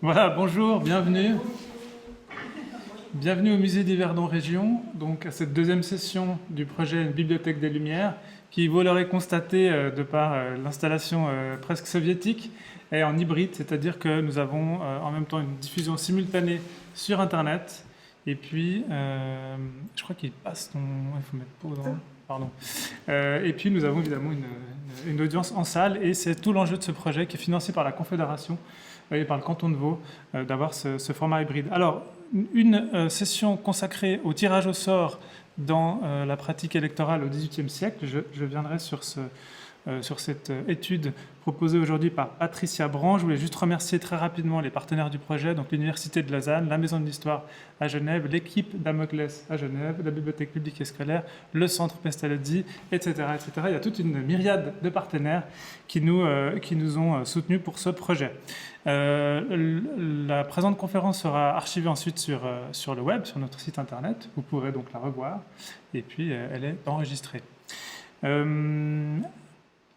Voilà, bonjour, bienvenue. Bienvenue au Musée d'Yverdon Région, donc à cette deuxième session du projet Bibliothèque des Lumières, qui, vous l'aurez constaté de par l'installation presque soviétique, est en hybride, c'est-à-dire que nous avons en même temps une diffusion simultanée sur Internet, et puis, je crois qu'il passe ton... Il faut mettre pause, hein. Pardon. Et puis nous avons évidemment une audience en salle, et c'est tout l'enjeu de ce projet qui est financé par la Confédération et par le canton de Vaud, d'avoir ce format hybride. Alors, une session consacrée au tirage au sort dans la pratique électorale au XVIIIe siècle. Je viendrai sur cette étude proposée aujourd'hui par Patricia Brand. Je voulais juste remercier très rapidement les partenaires du projet, donc l'Université de Lausanne, la Maison de l'Histoire à Genève, l'équipe Damoclès à Genève, la Bibliothèque publique et scolaire, le Centre Pestalozzi, etc., etc. Il y a toute une myriade de partenaires qui nous ont soutenus pour ce projet. La présente conférence sera archivée ensuite sur le web, sur notre site internet. Vous pourrez donc la revoir. Et puis, elle est enregistrée.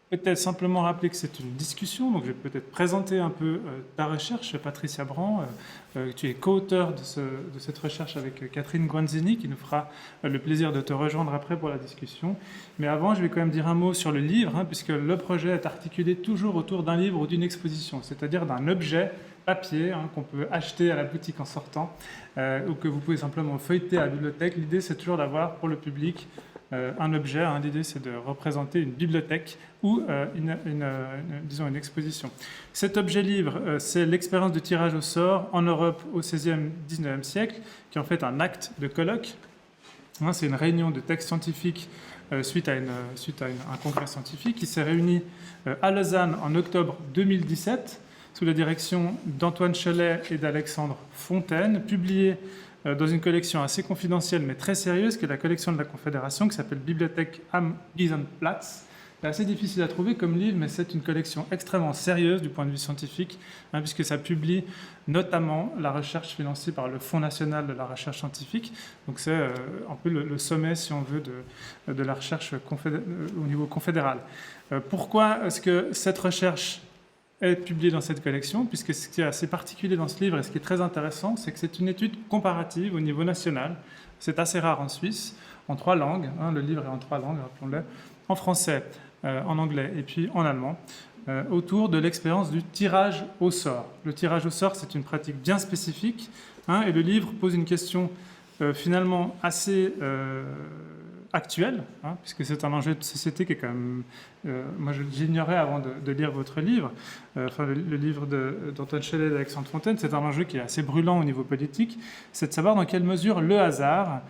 Peut-être simplement rappeler que c'est une discussion, donc je vais peut-être présenter un peu ta recherche, Patricia Brand. Tu es co-auteur de cette recherche avec Catherine Guanzini, qui nous fera le plaisir de te rejoindre après pour la discussion. Mais avant, je vais quand même dire un mot sur le livre, puisque le projet est articulé toujours autour d'un livre ou d'une exposition, c'est-à-dire d'un objet papier qu'on peut acheter à la boutique en sortant, ou que vous pouvez simplement feuilleter à la bibliothèque. L'idée, c'est toujours d'avoir pour le public un objet. L'idée, c'est de représenter une bibliothèque ou disons une exposition. Cet objet-livre, c'est l'expérience de tirage au sort en Europe au XVIe, XIXe siècle, qui est en fait un acte de colloque. C'est une réunion de textes scientifiques suite à un congrès scientifique qui s'est réuni à Lausanne en octobre 2017 sous la direction d'Antoine Cholet et d'Alexandre Fontaine, publié dans une collection assez confidentielle mais très sérieuse, qui est la collection de la Confédération, qui s'appelle Bibliothèque am Giesenplatz. C'est assez difficile à trouver comme livre, mais c'est une collection extrêmement sérieuse du point de vue scientifique, puisque ça publie notamment la recherche financée par le Fonds national de la recherche scientifique. Donc c'est un peu le sommet, si on veut, de la recherche au niveau confédéral. Pourquoi est-ce que cette recherche est publiée dans cette collection? Puisque ce qui est assez particulier dans ce livre et ce qui est très intéressant, c'est que c'est une étude comparative au niveau national. C'est assez rare en Suisse, en 3 langues. Le livre est en 3 langues, rappelons-le. En français, en anglais et puis en allemand, autour de l'expérience du tirage au sort. Le tirage au sort, c'est une pratique bien spécifique, et le livre pose une question finalement assez actuelle, puisque c'est un enjeu de société qui est quand même... moi, j'ignorais avant de lire votre livre, le livre d'Antoine Cholet et d'Alexandre Fontaine, c'est un enjeu qui est assez brûlant au niveau politique, c'est de savoir dans quelle mesure le hasard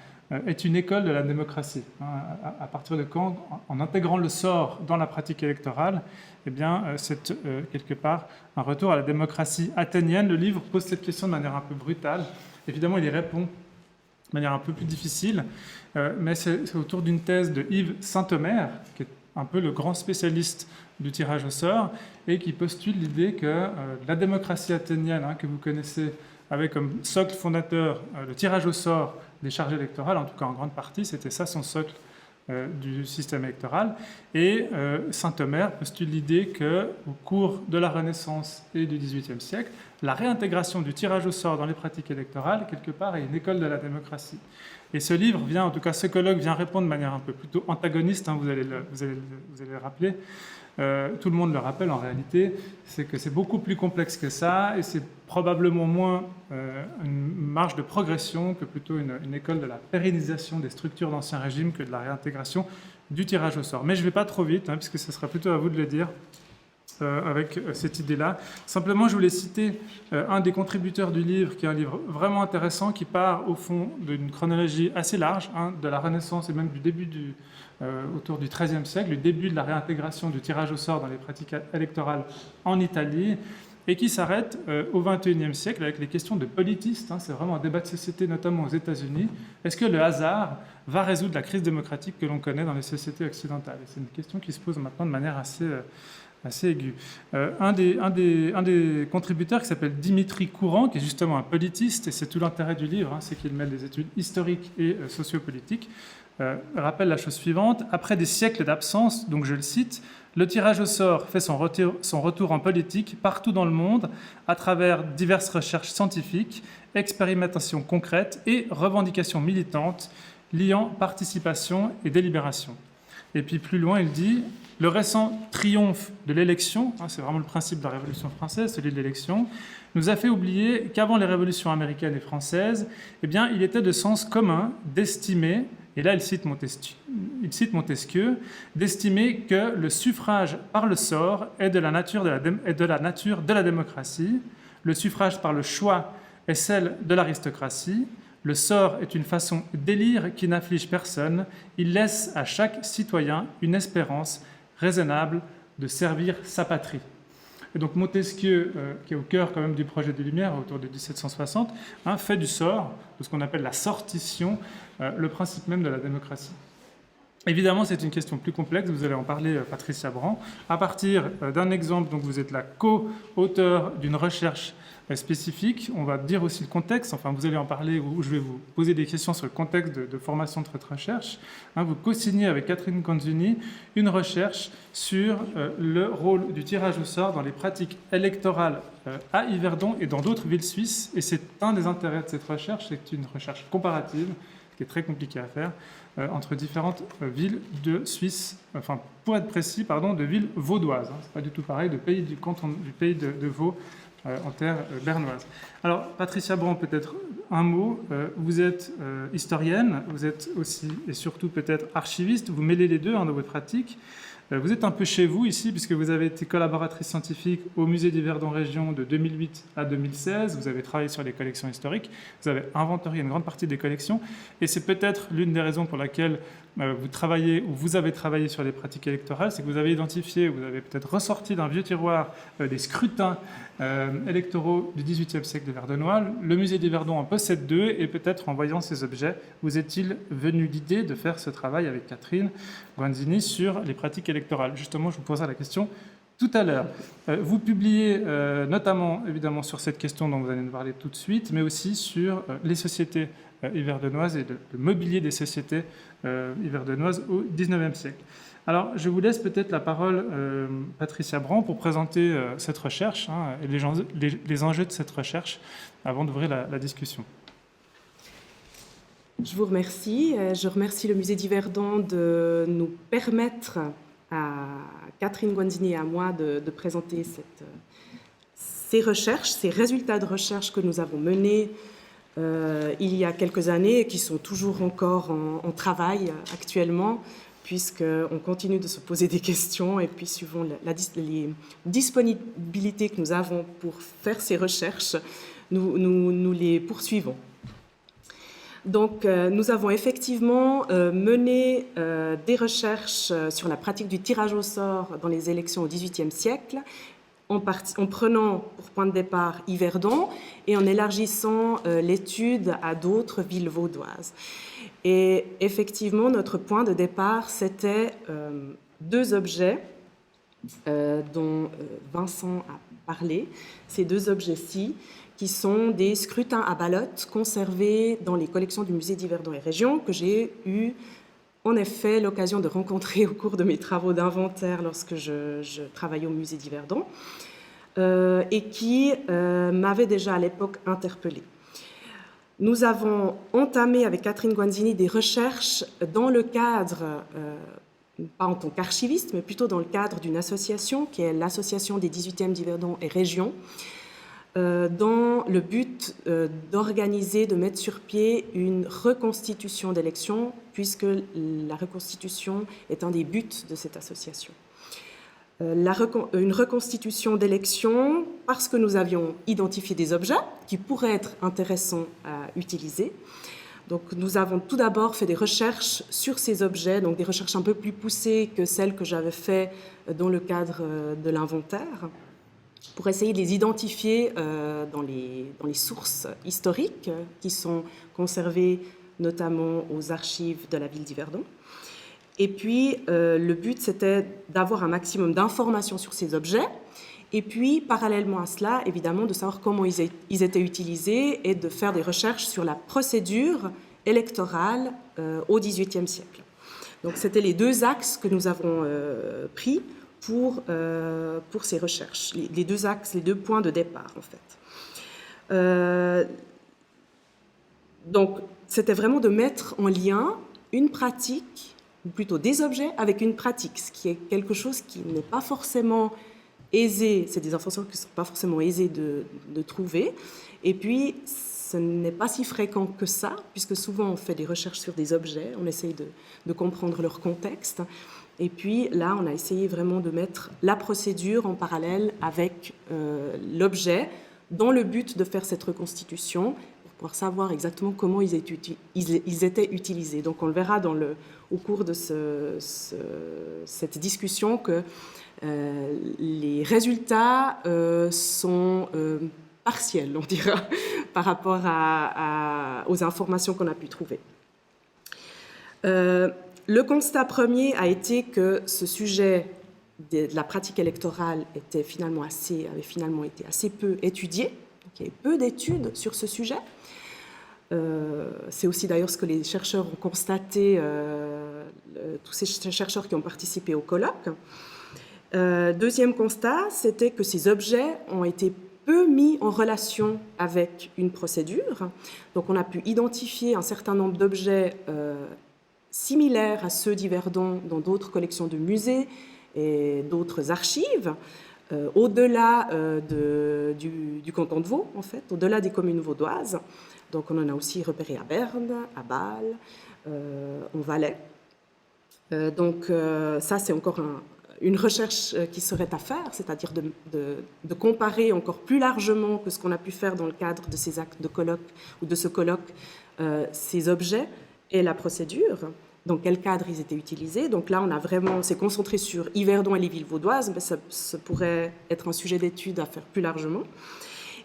est une école de la démocratie. À partir de quand, en intégrant le sort dans la pratique électorale, eh bien, c'est quelque part un retour à la démocratie athénienne. Le livre pose cette question de manière un peu brutale. Évidemment, il y répond de manière un peu plus difficile, mais c'est autour d'une thèse de Yves Saint-Omer, qui est un peu le grand spécialiste du tirage au sort, et qui postule l'idée que la démocratie athénienne, que vous connaissez, avait comme socle fondateur le tirage au sort des charges électorales, en tout cas en grande partie, c'était ça son socle du système électoral. Et Saint-Omer postule l'idée qu'au cours de la Renaissance et du XVIIIe siècle, la réintégration du tirage au sort dans les pratiques électorales, quelque part, est une école de la démocratie. Et ce livre vient, en tout cas ce colloque vient répondre de manière un peu plutôt antagoniste, vous allez le rappeler. Tout le monde le rappelle en réalité, c'est que c'est beaucoup plus complexe que ça, et c'est probablement moins une marge de progression que plutôt une école de la pérennisation des structures d'Ancien Régime que de la réintégration du tirage au sort. Mais je ne vais pas trop vite, puisque ce sera plutôt à vous de le dire avec cette idée-là. Simplement, je voulais citer un des contributeurs du livre, qui est un livre vraiment intéressant, qui part au fond d'une chronologie assez large, de la Renaissance et même du début autour du XIIIe siècle, le début de la réintégration du tirage au sort dans les pratiques électorales en Italie, et qui s'arrête au XXIe siècle avec les questions de politistes. C'est vraiment un débat de société, notamment aux États-Unis. Est-ce que le hasard va résoudre la crise démocratique que l'on connaît dans les sociétés occidentales? Et c'est une question qui se pose maintenant de manière assez aiguë. Un des contributeurs, qui s'appelle Dimitri Courant, qui est justement un politiste, et c'est tout l'intérêt du livre, c'est qu'il mêle des études historiques et sociopolitiques, rappelle la chose suivante: après des siècles d'absence, donc je le cite, Le tirage au sort fait son retour en politique partout dans le monde à travers diverses recherches scientifiques, expérimentations concrètes et revendications militantes liant participation et délibération. Et puis plus loin, il dit « Le récent triomphe de l'élection, c'est vraiment le principe de la Révolution française, celui de l'élection, nous a fait oublier qu'avant les révolutions américaines et françaises, eh bien, il était de sens commun d'estimer, et là il cite Montesquieu, d'estimer que le suffrage par le sort est de la nature de la démocratie, le suffrage par le choix est celle de l'aristocratie, le sort est une façon d'élire qui n'afflige personne, il laisse à chaque citoyen une espérance raisonnable de servir sa patrie. » Et donc Montesquieu, qui est au cœur quand même du projet des Lumières, autour de 1760, fait du sort, de ce qu'on appelle la sortition, le principe même de la démocratie. Évidemment, c'est une question plus complexe, vous allez en parler, Patricia Bran, à partir d'un exemple. Donc vous êtes la co-auteur d'une recherche spécifique. On va dire aussi le contexte, enfin vous allez en parler, ou je vais vous poser des questions sur le contexte de formation de cette recherche. Vous co-signez avec Catherine Granzini une recherche sur le rôle du tirage au sort dans les pratiques électorales à Yverdon et dans d'autres villes suisses. Et c'est un des intérêts de cette recherche, c'est une recherche comparative, qui est très compliquée à faire, entre différentes villes de Suisse, enfin pour être précis, de villes vaudoises. C'est pas du tout pareil, du pays de Vaud, en terre bernoise. Alors, Patricia Bran, peut-être un mot. Vous êtes historienne, vous êtes aussi et surtout peut-être archiviste, vous mêlez les deux dans votre pratique. Vous êtes un peu chez vous ici, puisque vous avez été collaboratrice scientifique au Musée d'Yverdon Région de 2008 à 2016. Vous avez travaillé sur les collections historiques, vous avez inventorié une grande partie des collections, et c'est peut-être l'une des raisons pour laquelle vous travaillez, ou vous avez travaillé sur les pratiques électorales, c'est que vous avez identifié, vous avez peut-être ressorti d'un vieux tiroir des scrutins électoraux du XVIIIe siècle de Verdenois. Le musée d'Yverdon en possède deux, et peut-être en voyant ces objets, vous est-il venu l'idée de faire ce travail avec Catherine Granzini sur les pratiques électorales. Justement, je vous poserai la question tout à l'heure. Vous publiez notamment, évidemment, sur cette question dont vous allez nous parler tout de suite, mais aussi sur les sociétés yverdenoises et le mobilier des sociétés yverdenoises au XIXe siècle. Alors, je vous laisse peut-être la parole, Patricia Bran, pour présenter cette recherche et les enjeux de cette recherche avant d'ouvrir la discussion. Je vous remercie. Je remercie le musée d'Yverdon de nous permettre à Catherine Granzini et à moi de présenter ces recherches, ces résultats de recherche que nous avons menés il y a quelques années et qui sont toujours encore en travail actuellement, puisqu'on continue de se poser des questions et puis suivant les disponibilités que nous avons pour faire ces recherches, nous les poursuivons. Donc, nous avons effectivement mené des recherches sur la pratique du tirage au sort dans les élections au XVIIIe siècle, en prenant pour point de départ Yverdon et en élargissant l'étude à d'autres villes vaudoises. Et effectivement, notre point de départ, c'était deux objets dont Vincent a parlé, ces deux objets-ci, qui sont des scrutins à ballotte conservés dans les collections du musée d'Yverdon et Région, que j'ai eu en effet l'occasion de rencontrer au cours de mes travaux d'inventaire lorsque je travaillais au musée d'Yverdon, et qui m'avaient déjà à l'époque interpellée. Nous avons entamé avec Catherine Granzini des recherches dans le cadre, pas en tant qu'archiviste, mais plutôt dans le cadre d'une association qui est l'association des 18e d'Yverdon et Région, dans le but d'organiser, de mettre sur pied une reconstitution d'élections, puisque la reconstitution est un des buts de cette association. Une reconstitution d'élections parce que nous avions identifié des objets qui pourraient être intéressants à utiliser. Donc, nous avons tout d'abord fait des recherches sur ces objets, donc des recherches un peu plus poussées que celles que j'avais faites dans le cadre de l'inventaire, pour essayer de les identifier dans les sources historiques qui sont conservées notamment aux archives de la ville d'Yverdon. Et puis, le but, c'était d'avoir un maximum d'informations sur ces objets, et puis, parallèlement à cela, évidemment, de savoir comment ils étaient utilisés et de faire des recherches sur la procédure électorale au XVIIIe siècle. Donc, c'était les deux axes que nous avons pris pour ces recherches, les deux axes, les deux points de départ en fait. Donc c'était vraiment de mettre en lien une pratique, ou plutôt des objets avec une pratique, ce qui est quelque chose qui n'est pas forcément aisé, c'est des informations qui ne sont pas forcément aisées de trouver, et puis ce n'est pas si fréquent que ça, puisque souvent on fait des recherches sur des objets, on essaye de comprendre leur contexte, et puis là on a essayé vraiment de mettre la procédure en parallèle avec l'objet, dans le but de faire cette reconstitution, pour pouvoir savoir exactement comment ils étaient utilisés. Donc on le verra au cours de cette discussion que les résultats sont partiels, on dira, par rapport aux informations qu'on a pu trouver. Le constat premier a été que ce sujet de la pratique électorale avait finalement été assez peu étudié. Donc, il y a eu peu d'études sur ce sujet. C'est aussi d'ailleurs ce que les chercheurs ont constaté, tous ces chercheurs qui ont participé au colloque. Deuxième constat, c'était que ces objets ont été peu mis en relation avec une procédure. Donc on a pu identifier un certain nombre d'objets similaires à ceux d'Yverdon dans d'autres collections de musées et d'autres archives, au-delà du canton de Vaud, en fait, au-delà des communes vaudoises. Donc on en a aussi repéré à Berne, à Bâle, en Valais. Donc ça, c'est encore une recherche qui serait à faire, c'est-à-dire de comparer encore plus largement que ce qu'on a pu faire dans le cadre de ces actes de colloque ou de ce colloque, ces objets et la procédure, dans quel cadre ils étaient utilisés. Donc là, on s'est concentré sur Yverdon et les villes vaudoises, mais ça pourrait être un sujet d'étude à faire plus largement.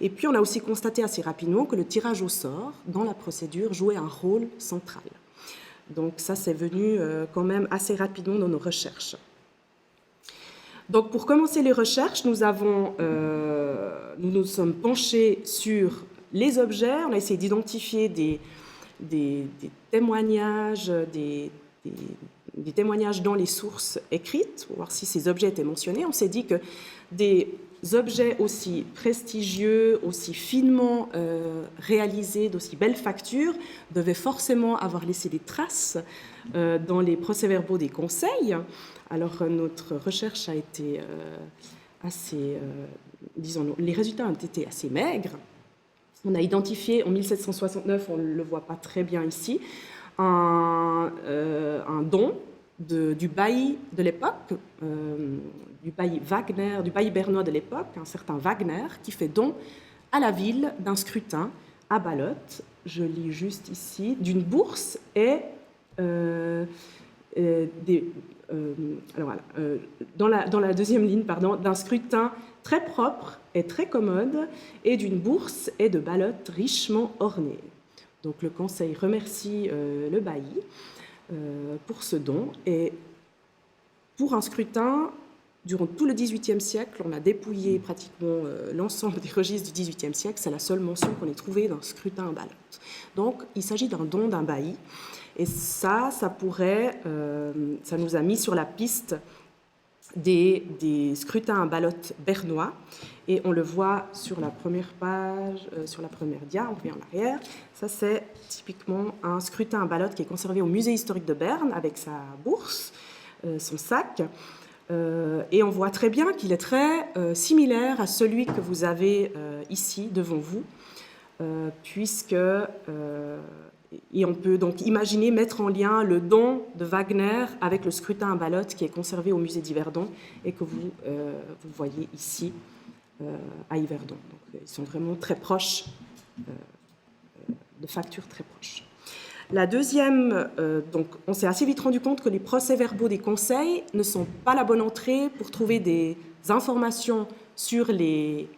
Et puis on a aussi constaté assez rapidement que le tirage au sort dans la procédure jouait un rôle central. Donc ça, c'est venu quand même assez rapidement dans nos recherches. Donc pour commencer les recherches, nous nous sommes penchés sur les objets. On a essayé d'identifier des témoignages, des témoignages dans les sources écrites, pour voir si ces objets étaient mentionnés. On s'est dit que des objets aussi prestigieux, aussi finement réalisés, d'aussi belle facture, devaient forcément avoir laissé des traces dans les procès-verbaux des conseils. Alors notre recherche a été les résultats ont été assez maigres. On a identifié en 1769, on ne le voit pas très bien ici, un don du bailli de l'époque, du bailli bernois de l'époque, un certain Wagner, qui fait don à la ville d'un scrutin à Ballotte, je lis juste ici, d'une bourse et dans la deuxième ligne, d'un scrutin très propre et très commode et d'une bourse et de ballottes richement ornées. Donc le conseil remercie le bailli pour ce don, et pour un scrutin, durant tout le XVIIIe siècle, on a dépouillé pratiquement l'ensemble des registres du XVIIIe siècle, c'est la seule mention qu'on ait trouvée d'un scrutin à ballotte. Donc il s'agit d'un don d'un bailli, et ça nous a mis sur la piste des scrutins à ballotte bernois, et on le voit sur la première page, sur la première dia, on revient en arrière. Ça, c'est typiquement un scrutin à ballotte qui est conservé au musée historique de Berne avec sa bourse, son sac, et on voit très bien qu'il est très similaire à celui que vous avez ici devant vous, puisque et on peut donc imaginer mettre en lien le don de Wagner avec le scrutin à ballotte qui est conservé au musée d'Yverdon et que vous voyez ici à Yverdon. Donc, ils sont vraiment très proches, de factures très proches. La deuxième, donc on s'est assez vite rendu compte que les procès-verbaux des conseils ne sont pas la bonne entrée pour trouver des informations sur les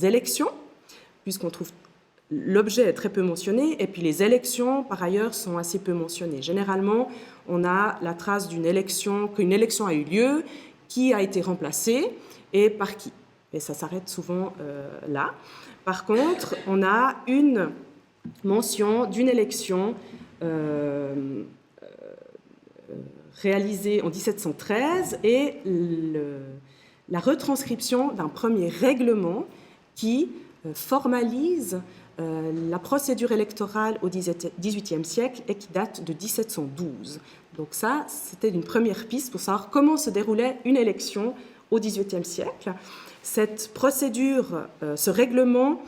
élections, puisqu'on trouve l'objet est très peu mentionné, et puis les élections, par ailleurs, sont assez peu mentionnées. Généralement, on a la trace qu'une élection a eu lieu, qui a été remplacée, et par qui. Et ça s'arrête souvent là. Par contre, on a une mention d'une élection réalisé en 1713 est la retranscription d'un premier règlement qui formalise la procédure électorale au XVIIIe siècle et qui date de 1712. Donc ça, c'était une première piste pour savoir comment se déroulait une élection au XVIIIe siècle. Cette procédure, ce règlement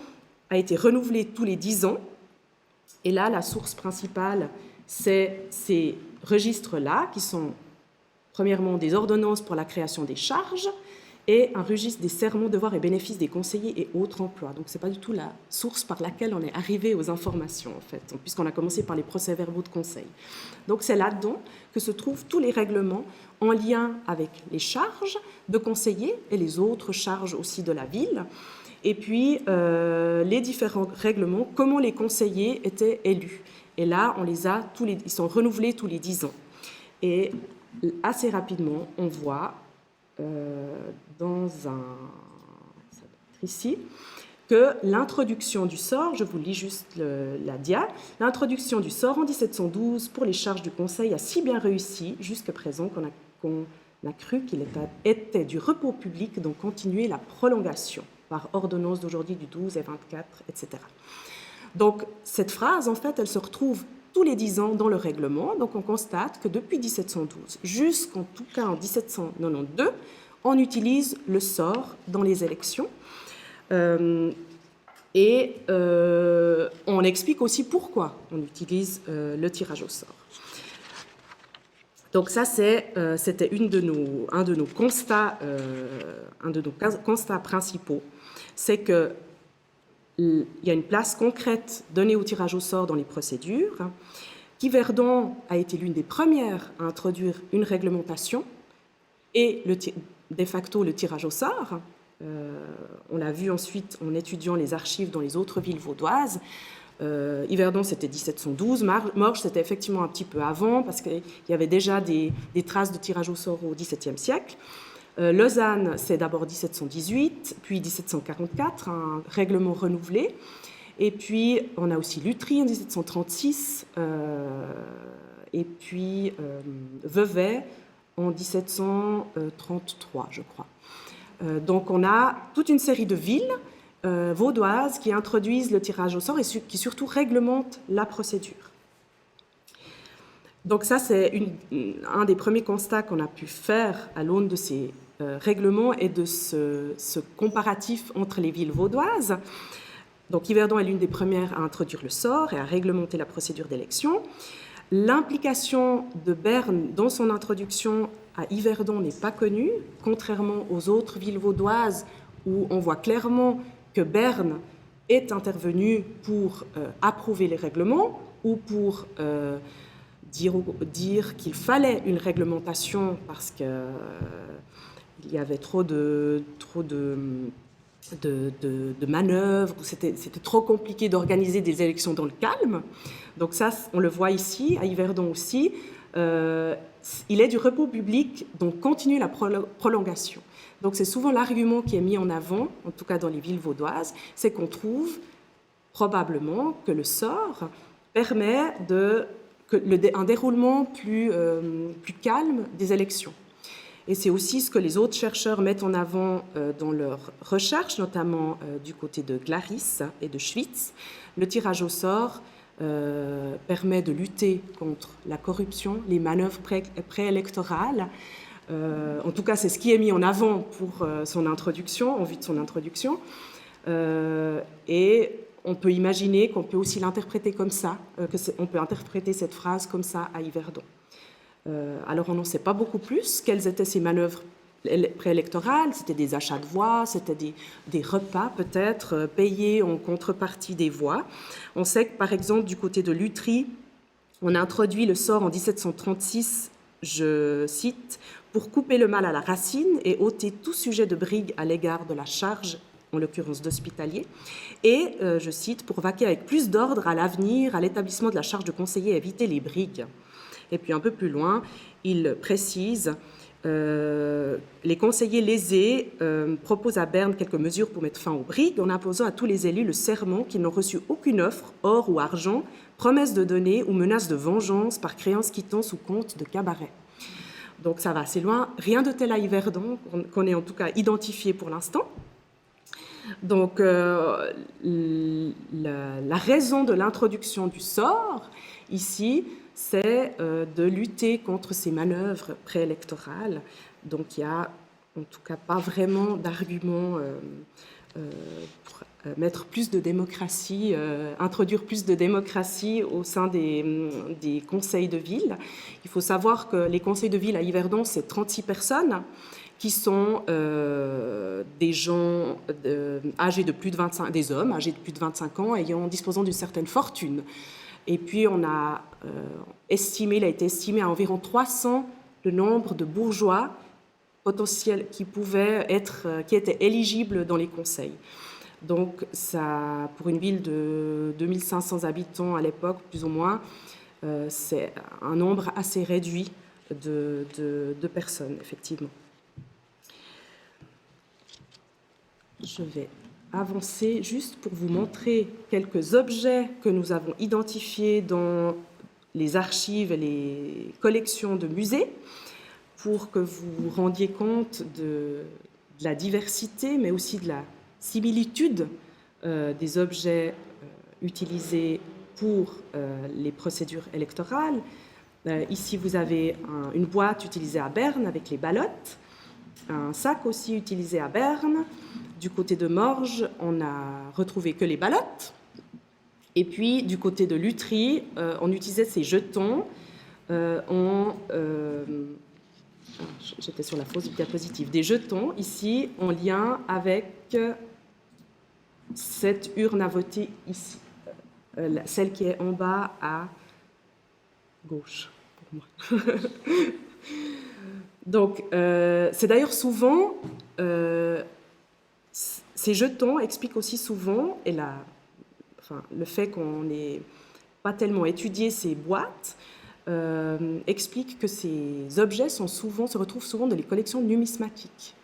a été renouvelé tous les 10 ans. Et là, la source principale, c'est ces registres-là, qui sont premièrement des ordonnances pour la création des charges et un registre des serments, devoirs et bénéfices des conseillers et autres emplois. Donc, ce n'est pas du tout la source par laquelle on est arrivé aux informations, en fait, puisqu'on a commencé par les procès-verbaux de conseil. Donc, c'est là-dedans que se trouvent tous les règlements en lien avec les charges de conseillers et les autres charges aussi de la ville. Et puis, les différents règlements, comment les conseillers étaient élus. Et là, ils sont renouvelés tous les 10 ans. Et assez rapidement, on voit ici, que l'introduction du sort, je vous lis juste la dia, l'introduction du sort en 1712 pour les charges du conseil a si bien réussi jusqu'à présent qu'on a cru qu'il était du repos public d'en continuer la prolongation par ordonnance d'aujourd'hui du 12 et 24, etc. Donc, cette phrase, en fait, elle se retrouve tous les 10 ans dans le règlement. Donc, on constate que depuis 1712 jusqu'en tout cas en 1792, on utilise le sort dans les élections. On explique aussi pourquoi on utilise le tirage au sort. Donc ça, c'était un de nos constats principaux, c'est qu'il y a une place concrète donnée au tirage au sort dans les procédures. Yverdon a été l'une des premières à introduire une réglementation et de facto le tirage au sort. On l'a vu ensuite en étudiant les archives dans les autres villes vaudoises. Yverdon, c'était 1712. Morges, c'était effectivement un petit peu avant, parce qu'il y avait déjà des traces de tirage au sort au XVIIe siècle. Lausanne, c'est d'abord 1718, puis 1744, un règlement renouvelé. Et puis, on a aussi Lutry en 1736, et puis Vevey en 1733, je crois. Donc, on a toute une série de villes vaudoises qui introduisent le tirage au sort et qui surtout réglementent la procédure. Donc ça, c'est un des premiers constats qu'on a pu faire à l'aune de ces règlements et de ce comparatif entre les villes vaudoises. Donc Yverdon est l'une des premières à introduire le sort et à réglementer la procédure d'élection. L'implication de Berne dans son introduction à Yverdon n'est pas connue, contrairement aux autres villes vaudoises où on voit clairement que Berne est intervenu pour approuver les règlements ou pour dire qu'il fallait une réglementation parce qu'il y avait trop de manœuvres, c'était trop compliqué d'organiser des élections dans le calme. Donc ça, on le voit ici, à Yverdon aussi. Il est du repos public, donc continue la prolongation. Donc c'est souvent l'argument qui est mis en avant, en tout cas dans les villes vaudoises, c'est qu'on trouve probablement que le sort permet un déroulement plus calme des élections. Et c'est aussi ce que les autres chercheurs mettent en avant dans leurs recherches, notamment du côté de Glaris et de Schwytz. Le tirage au sort permet de lutter contre la corruption, les manœuvres préélectorales. En tout cas, c'est ce qui est mis en avant pour son introduction, en vue de son introduction. Et on peut imaginer qu'on peut aussi l'interpréter comme ça, on peut interpréter cette phrase comme ça à Yverdon. Alors, on n'en sait pas beaucoup plus. Quelles étaient ces manœuvres préélectorales? C'était des achats de voix, c'était des repas peut-être payés en contrepartie des voix. On sait que, par exemple, du côté de Lutry, on a introduit le sort en 1736, je cite, pour couper le mal à la racine et ôter tout sujet de brigue à l'égard de la charge, en l'occurrence d'hospitalier, et, je cite, pour vaquer avec plus d'ordre à l'avenir à l'établissement de la charge de conseiller et éviter les brigues. Et puis un peu plus loin, il précise les conseillers lésés proposent à Berne quelques mesures pour mettre fin aux brigues en imposant à tous les élus le serment qu'ils n'ont reçu aucune offre, or ou argent, promesse de donner ou menace de vengeance par créance, quittance ou compte de cabaret. Donc ça va assez loin. Rien de tel à Yverdon, qu'on ait en tout cas identifié pour l'instant. Donc la raison de l'introduction du sort, ici, c'est de lutter contre ces manœuvres préélectorales. Donc il n'y a en tout cas pas vraiment d'argument pour mettre plus de démocratie, introduire plus de démocratie au sein des conseils de ville. Il faut savoir que les conseils de ville à Yverdon, c'est 36 personnes qui sont des gens âgés de plus de 25, des hommes âgés de plus de 25 ans, disposant d'une certaine fortune. Et puis on a il a été estimé à environ 300 le nombre de bourgeois potentiels qui étaient éligibles dans les conseils. Donc, ça, pour une ville de 2500 habitants à l'époque, plus ou moins, c'est un nombre assez réduit de personnes, effectivement. Je vais avancer juste pour vous montrer quelques objets que nous avons identifiés dans les archives et les collections de musées pour que vous vous rendiez compte de la diversité, mais aussi de la similitude des objets utilisés pour les procédures électorales. Ici, vous avez une boîte utilisée à Berne avec les ballottes, un sac aussi utilisé à Berne. Du côté de Morges, on n'a retrouvé que les ballottes. Et puis, du côté de Lutry, on utilisait ces jetons j'étais sur la fausse diapositive. Des jetons, ici, en lien avec cette urne à voter ici. Celle qui est en bas à gauche, pour moi. Donc, c'est d'ailleurs souvent... ces jetons expliquent aussi souvent, et le fait qu'on n'ait pas tellement étudié ces boîtes, explique que ces objets se retrouvent souvent dans les collections numismatiques.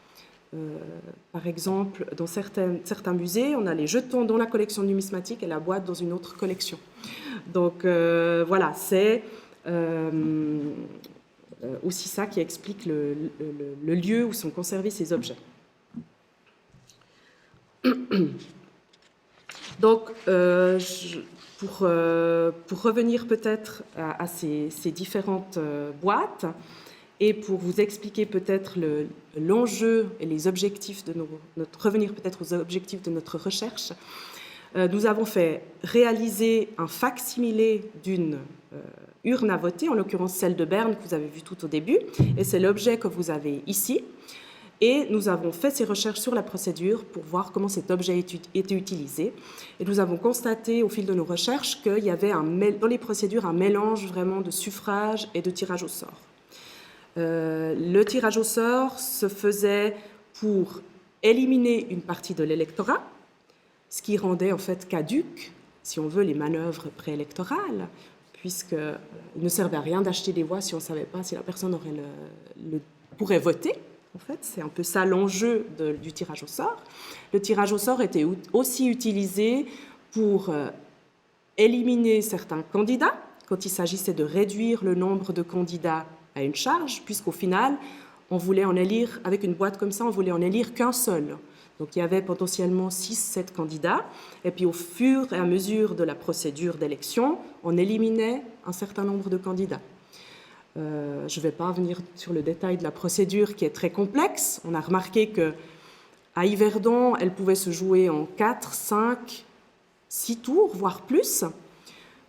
Par exemple, dans certains musées, on a les jetons dans la collection numismatique et la boîte dans une autre collection. Donc voilà, c'est aussi ça qui explique le lieu où sont conservés ces objets. Donc, pour revenir peut-être à ces différentes boîtes et pour vous expliquer peut-être l'enjeu et les objectifs revenir peut-être aux objectifs de notre recherche, nous avons fait réaliser un fac-similé d'une urne à voter, en l'occurrence celle de Berne que vous avez vue tout au début, et c'est l'objet que vous avez ici. Et nous avons fait ces recherches sur la procédure pour voir comment cet objet était utilisé. Et nous avons constaté au fil de nos recherches qu'il y avait dans les procédures un mélange vraiment de suffrage et de tirage au sort. Le tirage au sort se faisait pour éliminer une partie de l'électorat, ce qui rendait en fait caduques, si on veut, les manœuvres préélectorales, puisqu'il ne servait à rien d'acheter des voix si on ne savait pas si la personne pourrait voter. En fait, c'est un peu ça l'enjeu du tirage au sort. Le tirage au sort était aussi utilisé pour éliminer certains candidats, quand il s'agissait de réduire le nombre de candidats à une charge, puisqu'au final, on voulait en élire, avec une boîte comme ça, on voulait en élire qu'un seul. Donc il y avait potentiellement 6-7 candidats, et puis au fur et à mesure de la procédure d'élection, on éliminait un certain nombre de candidats. Je ne vais pas revenir sur le détail de la procédure qui est très complexe. On a remarqué qu'à Yverdon, elle pouvait se jouer en 4, 5, 6 tours, voire plus,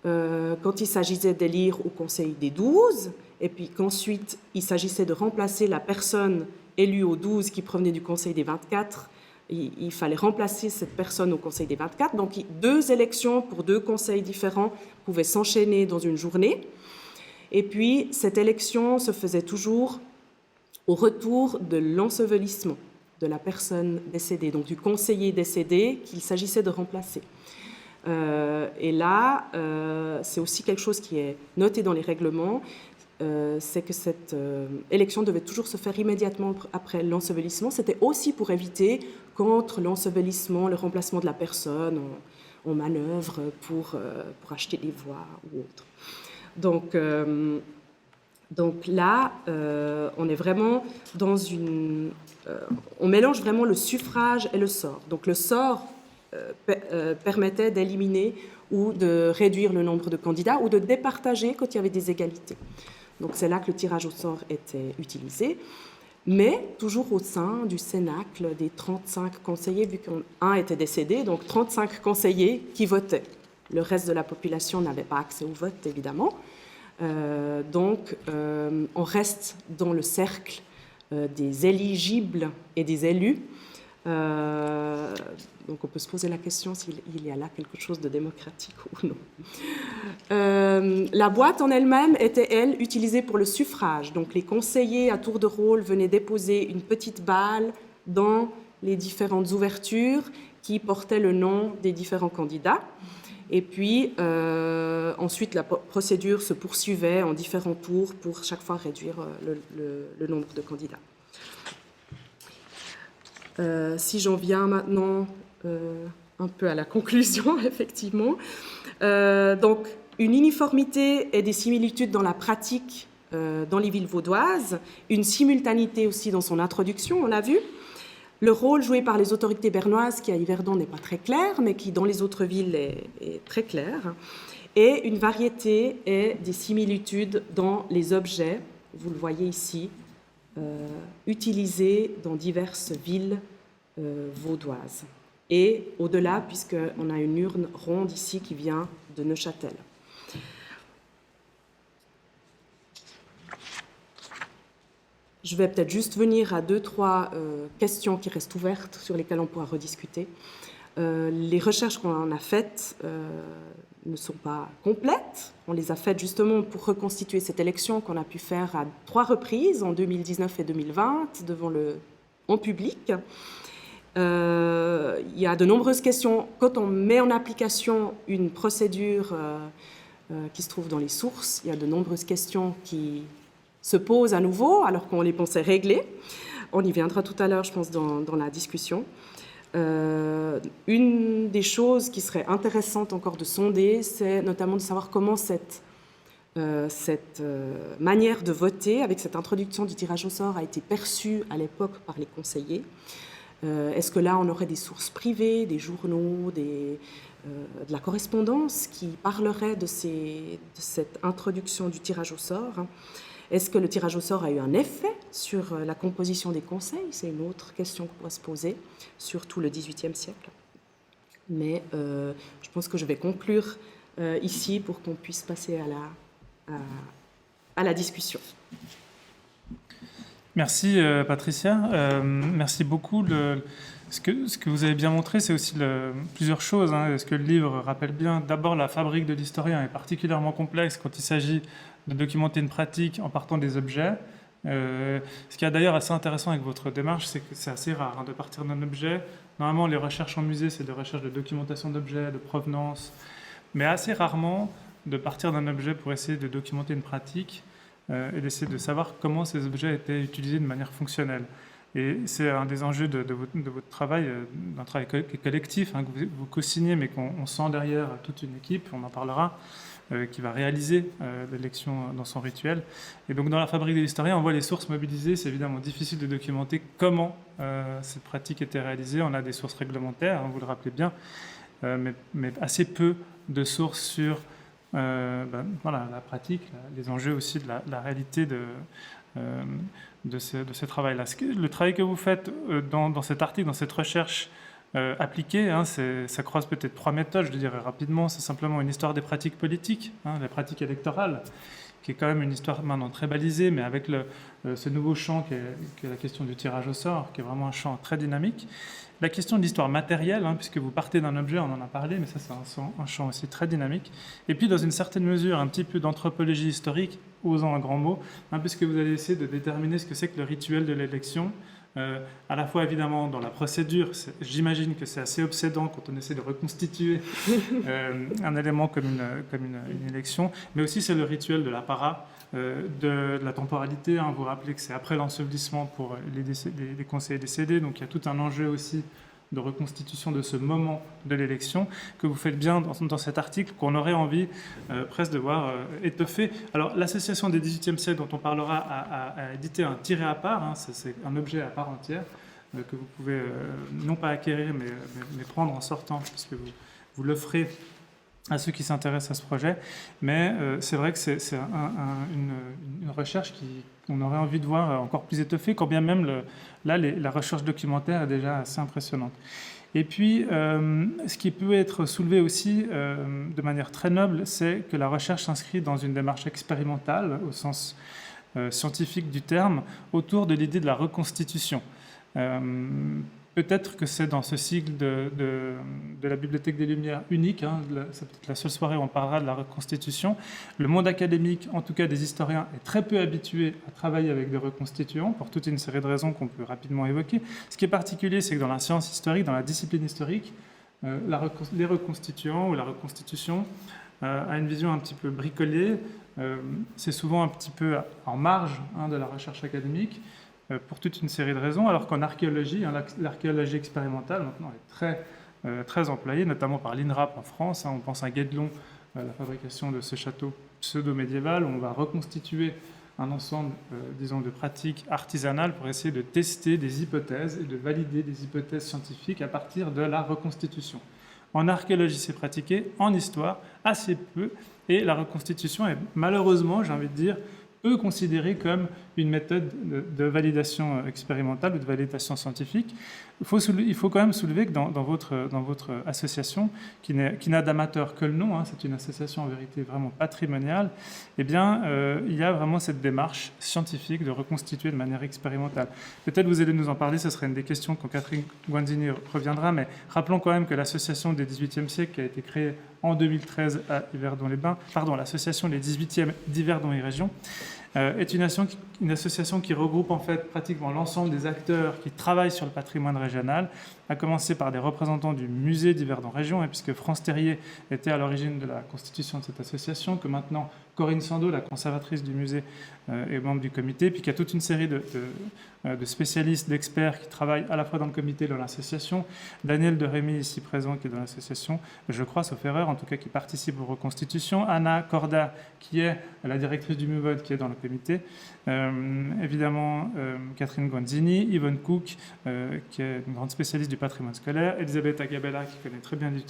quand il s'agissait d'élire au Conseil des 12, et puis qu'ensuite il s'agissait de remplacer la personne élue aux 12 qui provenait du Conseil des 24. Il fallait remplacer cette personne au Conseil des 24. Donc 2 élections pour 2 conseils différents pouvaient s'enchaîner dans une journée. Et puis, cette élection se faisait toujours au retour de l'ensevelissement de la personne décédée, donc du conseiller décédé qu'il s'agissait de remplacer. Et là, c'est aussi quelque chose qui est noté dans les règlements, c'est que cette élection devait toujours se faire immédiatement après l'ensevelissement. C'était aussi pour éviter qu'entre l'ensevelissement, le remplacement de la personne, on manœuvre pour acheter des voix ou autre. Donc, Donc là, on est vraiment dans on mélange vraiment le suffrage et le sort. Donc le sort permettait d'éliminer ou de réduire le nombre de candidats ou de départager quand il y avait des égalités. Donc c'est là que le tirage au sort était utilisé, mais toujours au sein du cénacle des 35 conseillers, vu qu'un était décédé, donc 35 conseillers qui votaient. Le reste de la population n'avait pas accès au vote, évidemment. Donc on reste dans le cercle des éligibles et des élus. Donc on peut se poser la question s'il y a là quelque chose de démocratique ou non. La boîte en elle-même était, elle, utilisée pour le suffrage. Donc les conseillers à tour de rôle venaient déposer une petite balle dans les différentes ouvertures qui portaient le nom des différents candidats. Et puis ensuite la procédure se poursuivait en différents tours pour chaque fois réduire le nombre de candidats. Si j'en viens maintenant un peu à la conclusion, effectivement. Donc, une uniformité et des similitudes dans la pratique dans les villes vaudoises, une simultanéité aussi dans son introduction, on l'a vu. Le rôle joué par les autorités bernoises, qui à Yverdon n'est pas très clair, mais qui dans les autres villes est très clair. Et une variété et des similitudes dans les objets, vous le voyez ici, utilisés dans diverses villes vaudoises. Et au-delà, puisqu'on a une urne ronde ici qui vient de Neuchâtel. Je vais peut-être juste venir à 2-3 questions qui restent ouvertes, sur lesquelles on pourra rediscuter. Les recherches qu'on a faites ne sont pas complètes. On les a faites justement pour reconstituer cette élection qu'on a pu faire à 3 reprises, en 2019 et 2020, en public. Il y a de nombreuses questions. Quand on met en application une procédure qui se trouve dans les sources, il y a de nombreuses questions qui se posent à nouveau alors qu'on les pensait réglées. On y viendra tout à l'heure, je pense, dans la discussion. Une des choses qui serait intéressante encore de sonder, c'est notamment de savoir comment cette manière de voter, avec cette introduction du tirage au sort, a été perçue à l'époque par les conseillers. Est-ce que là, on aurait des sources privées, des journaux, de la correspondance qui parlerait de cette introduction du tirage au sort? Est-ce que le tirage au sort a eu un effet sur la composition des conseils? C'est une autre question qu'on pourrait se poser, surtout le XVIIIe siècle. Mais je pense que je vais conclure ici pour qu'on puisse passer à la discussion. Merci Patricia, merci beaucoup. Ce que vous avez bien montré, c'est aussi plusieurs choses. Ce que le livre rappelle bien, d'abord la fabrique de l'historien est particulièrement complexe quand il s'agit de documenter une pratique en partant des objets. Ce qui est d'ailleurs assez intéressant avec votre démarche, c'est que c'est assez rare de partir d'un objet. Normalement, les recherches en musée, c'est des recherches de documentation d'objets, de provenance, mais assez rarement de partir d'un objet pour essayer de documenter une pratique et d'essayer de savoir comment ces objets étaient utilisés de manière fonctionnelle. Et c'est un des enjeux de votre travail, d'un travail collectif que vous co-signez, mais qu'on sent derrière toute une équipe, on en parlera, qui va réaliser l'élection dans son rituel. Et donc dans la fabrique de l'historien, on voit les sources mobilisées. C'est évidemment difficile de documenter comment cette pratique était réalisée. On a des sources réglementaires, vous le rappelez bien, mais assez peu de sources sur voilà, la pratique, les enjeux aussi de la réalité de ce travail-là. Le travail que vous faites dans cet article, dans cette recherche appliquée, ça croise peut-être 3 méthodes, je le dirais rapidement. C'est simplement une histoire des pratiques politiques, la pratique électorale, qui est quand même une histoire maintenant très balisée, mais avec ce nouveau champ qui est la question du tirage au sort, qui est vraiment un champ très dynamique. La question de l'histoire matérielle, puisque vous partez d'un objet, on en a parlé, mais ça c'est un champ aussi très dynamique. Et puis dans une certaine mesure, un petit peu d'anthropologie historique, osant un grand mot, puisque vous allez essayer de déterminer ce que c'est que le rituel de l'élection, à la fois évidemment dans la procédure. J'imagine que c'est assez obsédant quand on essaie de reconstituer un élément comme une élection, mais aussi c'est le rituel de l'apparat, de la temporalité. Vous rappelez que c'est après l'ensevelissement pour les conseillers décédés, donc il y a tout un enjeu aussi de reconstitution de ce moment de l'élection que vous faites bien dans cet article, qu'on aurait envie presque de voir étoffé. Alors, l'association des XVIIIe siècle dont on parlera a édité un tiré à part, hein, c'est un objet à part entière que vous pouvez non pas acquérir, mais prendre en sortant, puisque vous l'offrez à ceux qui s'intéressent à ce projet. Mais c'est vrai que c'est une recherche qu'on aurait envie de voir encore plus étoffée, quand bien même la recherche documentaire est déjà assez impressionnante. Et puis, ce qui peut être soulevé aussi de manière très noble, c'est que la recherche s'inscrit dans une démarche expérimentale, au sens scientifique du terme, autour de l'idée de la reconstitution. Peut-être que c'est dans ce cycle de la Bibliothèque des Lumières unique, hein, c'est peut-être la seule soirée où on parlera de la reconstitution. Le monde académique, en tout cas des historiens, est très peu habitué à travailler avec des reconstituants, pour toute une série de raisons qu'on peut rapidement évoquer. Ce qui est particulier, c'est que dans la science historique, dans la discipline historique, les reconstituants ou la reconstitution a une vision un petit peu bricolée. C'est souvent un petit peu en marge de la recherche académique, pour toute une série de raisons, alors qu'en archéologie, l'archéologie expérimentale maintenant est très employée, notamment par l'INRAP en France. On pense à Guédelon, la fabrication de ce château pseudo-médiéval, où on va reconstituer un ensemble, disons, de pratiques artisanales pour essayer de tester des hypothèses et de valider des hypothèses scientifiques à partir de la reconstitution. En archéologie, c'est pratiqué, en histoire, assez peu, et la reconstitution est malheureusement, j'ai envie de dire, peu considérée comme une méthode de validation expérimentale ou de validation scientifique. Il faut quand même soulever que dans votre association, qui n'a d'amateur que le nom, hein, c'est une association en vérité vraiment patrimoniale, eh bien, il y a vraiment cette démarche scientifique de reconstituer de manière expérimentale. Peut-être vous allez nous en parler, ce serait une des questions quand Catherine Guanzini reviendra, mais rappelons quand même que l'association des XVIIIe siècle qui a été créée en 2013 à Yverdon-les-Bains, l'association des XVIIIe d'Yverdon et Région, est une association qui regroupe en fait pratiquement l'ensemble des acteurs qui travaillent sur le patrimoine régional, à commencer par des représentants du musée d'Yverdon Région, puisque France Terrier était à l'origine de la constitution de cette association, que maintenant Corinne Sandeau, la conservatrice du musée, est membre du comité, puis qu'il y a toute une série de spécialistes, d'experts qui travaillent à la fois dans le comité et dans l'association. Daniel de Rémy, ici présent, qui est dans l'association, je crois, sauf erreur, en tout cas qui participe aux reconstitutions. Anna Corda, qui est la directrice du MUVOD, qui est dans le comité. Évidemment, Catherine Guanzini, Yvonne Cook, qui est une grande spécialiste du patrimoine scolaire, Elisabeth Agabella, qui connaît très bien le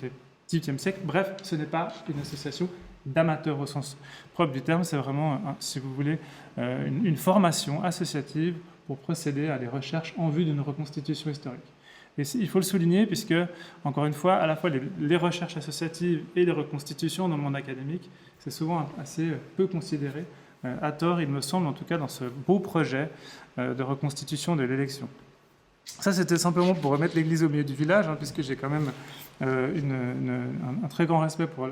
XVIIIe siècle. Bref, ce n'est pas une association d'amateurs au sens propre du terme, c'est vraiment, si vous voulez, une formation associative pour procéder à des recherches en vue d'une reconstitution historique. Et il faut le souligner puisque, encore une fois, à la fois les recherches associatives et les reconstitutions dans le monde académique, c'est souvent assez peu considéré, à tort, il me semble, en tout cas dans ce beau projet de reconstitution de l'élection. Ça, c'était simplement pour remettre l'église au milieu du village, puisque j'ai quand même un très grand respect pour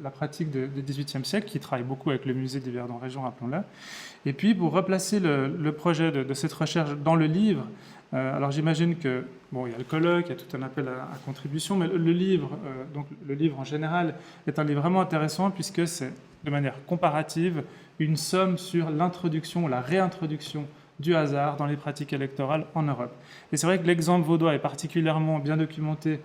la pratique du XVIIIe siècle, qui travaille beaucoup avec le musée d'Yverdon Région, rappelons-le. Et puis, pour replacer le projet de cette recherche dans le livre, alors j'imagine que, bon, il y a le colloque, il y a tout un appel à contribution, mais le livre en général, est un livre vraiment intéressant, puisque c'est, de manière comparative, une somme sur l'introduction, la réintroduction du hasard dans les pratiques électorales en Europe. Et c'est vrai que l'exemple vaudois est particulièrement bien documenté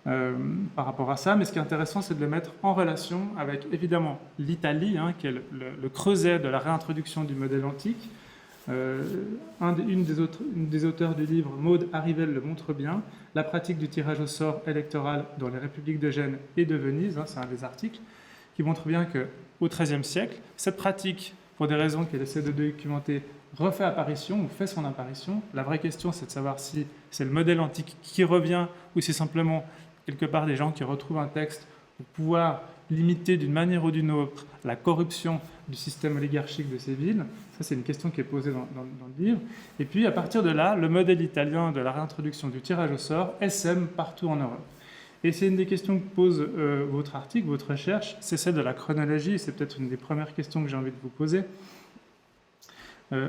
par rapport à ça, mais ce qui est intéressant, c'est de le mettre en relation avec, évidemment, l'Italie, qui est le creuset de la réintroduction du modèle antique. Une des auteurs du livre, Maude Arrivel, le montre bien, la pratique du tirage au sort électoral dans les républiques de Gênes et de Venise, c'est un des articles, qui montre bien qu'au XIIIe siècle, cette pratique, pour des raisons qu'elle essaie de documenter, refait apparition ou fait son apparition. La vraie question, c'est de savoir si c'est le modèle antique qui revient ou si c'est simplement quelque part des gens qui retrouvent un texte pour pouvoir limiter d'une manière ou d'une autre la corruption du système oligarchique de ces villes. Ça, c'est une question qui est posée dans le livre. Et puis, à partir de là, le modèle italien de la réintroduction du tirage au sort essaime partout en Europe. Et c'est une des questions que pose votre article, votre recherche, c'est celle de la chronologie. C'est peut-être une des premières questions que j'ai envie de vous poser.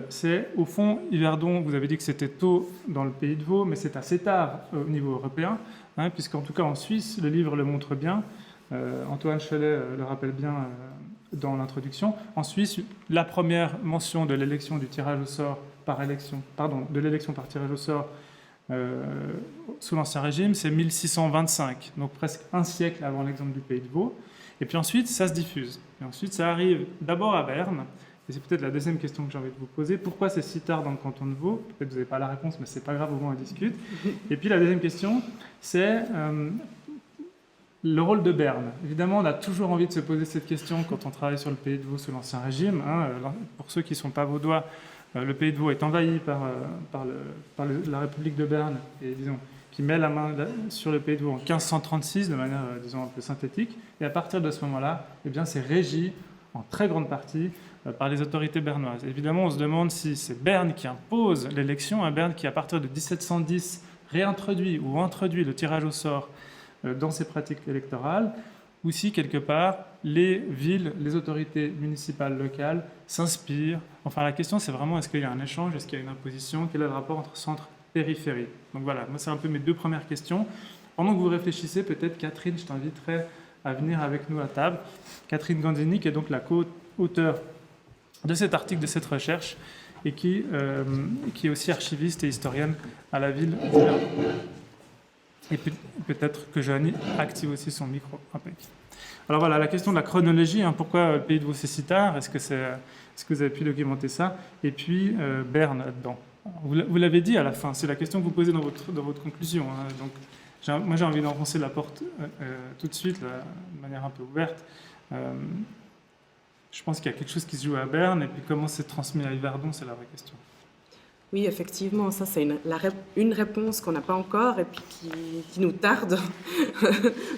C'est, au fond, Yverdon, vous avez dit que c'était tôt dans le pays de Vaud, mais c'est assez tard au niveau européen, puisqu'en tout cas en Suisse, le livre le montre bien. Antoine Cholet le rappelle bien dans l'introduction. En Suisse, la première mention de l'élection du tirage au sort par élection, de l'élection par tirage au sort sous l'Ancien Régime, c'est 1625, donc presque un siècle avant l'exemple du Pays de Vaud. Et puis ensuite, ça se diffuse. Et ensuite, ça arrive d'abord à Berne. Et c'est peut-être la deuxième question que j'ai envie de vous poser. Pourquoi c'est si tard dans le canton de Vaud? Peut-être que vous n'avez pas la réponse, mais c'est pas grave, au moins on discute. Et puis la deuxième question, c'est le rôle de Berne. Évidemment, on a toujours envie de se poser cette question quand on travaille sur le Pays de Vaud sous l'Ancien Régime. Pour ceux qui ne sont pas vaudois, le Pays de Vaud est envahi par la République de Berne, et disons, qui met la main sur le Pays de Vaud en 1536 de manière, disons, un peu synthétique. Et à partir de ce moment-là, eh bien, c'est régi en très grande partie par les autorités bernoises. Évidemment, on se demande si c'est Berne qui impose l'élection, un Berne qui, à partir de 1710, réintroduit ou introduit le tirage au sort dans ses pratiques électorales, ou si, quelque part, les villes, les autorités municipales locales s'inspirent. Enfin, la question, c'est vraiment, est-ce qu'il y a un échange, est-ce qu'il y a une imposition, quel est le rapport entre centre et périphérie? Donc voilà, moi, c'est un peu mes deux premières questions. Pendant que vous réfléchissez, peut-être, Catherine, je t'inviterai à venir avec nous à table. Catherine Gandini, qui est donc la co-auteure de cet article, de cette recherche, et qui est aussi archiviste et historienne à la ville de Verdun. Et peut-être que Joanie active aussi son micro. Impec. Alors voilà, la question de la chronologie, pourquoi le Pays de Vaud c'est si tard? Est-ce que vous avez pu documenter ça? Et puis Berne là-dedans. Vous l'avez dit à la fin, c'est la question que vous posez dans votre conclusion. Donc, moi j'ai envie d'enfoncer la porte tout de suite, de manière un peu ouverte. Je pense qu'il y a quelque chose qui se joue à Berne, et puis comment c'est transmis à Yverdon, c'est la vraie question. Oui, effectivement, ça c'est une réponse qu'on n'a pas encore et puis qui nous tarde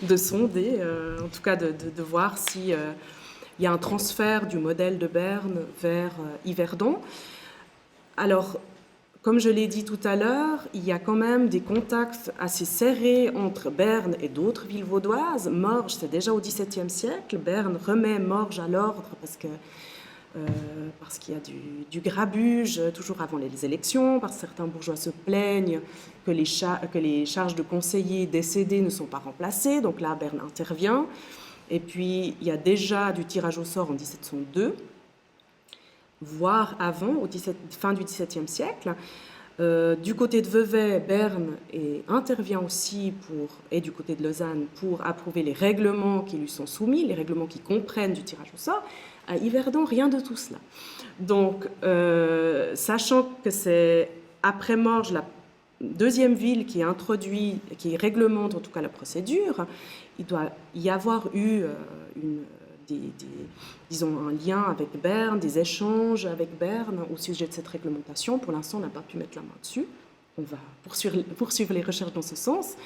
de sonder, en tout cas de voir s'il y a un transfert du modèle de Berne vers Yverdon. Alors, comme je l'ai dit tout à l'heure, il y a quand même des contacts assez serrés entre Berne et d'autres villes vaudoises. Morges, c'est déjà au XVIIe siècle. Berne remet Morges à l'ordre parce qu'il y a du grabuge toujours avant les élections, parce que certains bourgeois se plaignent que les charges de conseillers décédés ne sont pas remplacées. Donc là, Berne intervient. Et puis, il y a déjà du tirage au sort en 1702, voire avant, fin du XVIIe siècle. Du côté de Vevey, Berne intervient aussi et du côté de Lausanne pour approuver les règlements qui lui sont soumis, les règlements qui comprennent du tirage au sort. À Yverdon, rien de tout cela. Donc, sachant que c'est après Morges la deuxième ville qui réglemente en tout cas la procédure, il doit y avoir eu disons un lien avec Berne, des échanges avec Berne au sujet de cette réglementation. Pour l'instant, on n'a pas pu mettre la main dessus. On va poursuivre les recherches dans ce sens.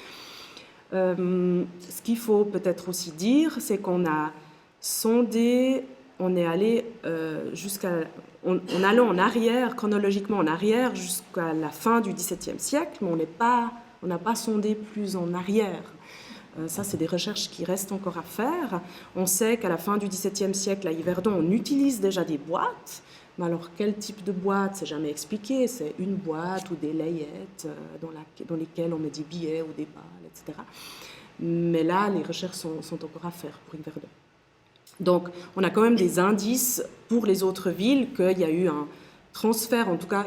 Ce qu'il faut peut-être aussi dire, c'est qu'on a sondé, on est allé en allant en arrière, chronologiquement en arrière, jusqu'à la fin du XVIIe siècle, mais on n'a pas sondé plus en arrière. Ça, c'est des recherches qui restent encore à faire. On sait qu'à la fin du XVIIe siècle, à Yverdon, on utilise déjà des boîtes. Mais alors, quel type de boîte, c'est jamais expliqué. C'est une boîte ou des layettes dans lesquelles on met des billets ou des balles, etc. Mais là, les recherches sont encore à faire pour Yverdon. Donc, on a quand même des indices pour les autres villes qu'il y a eu un transfert, en tout cas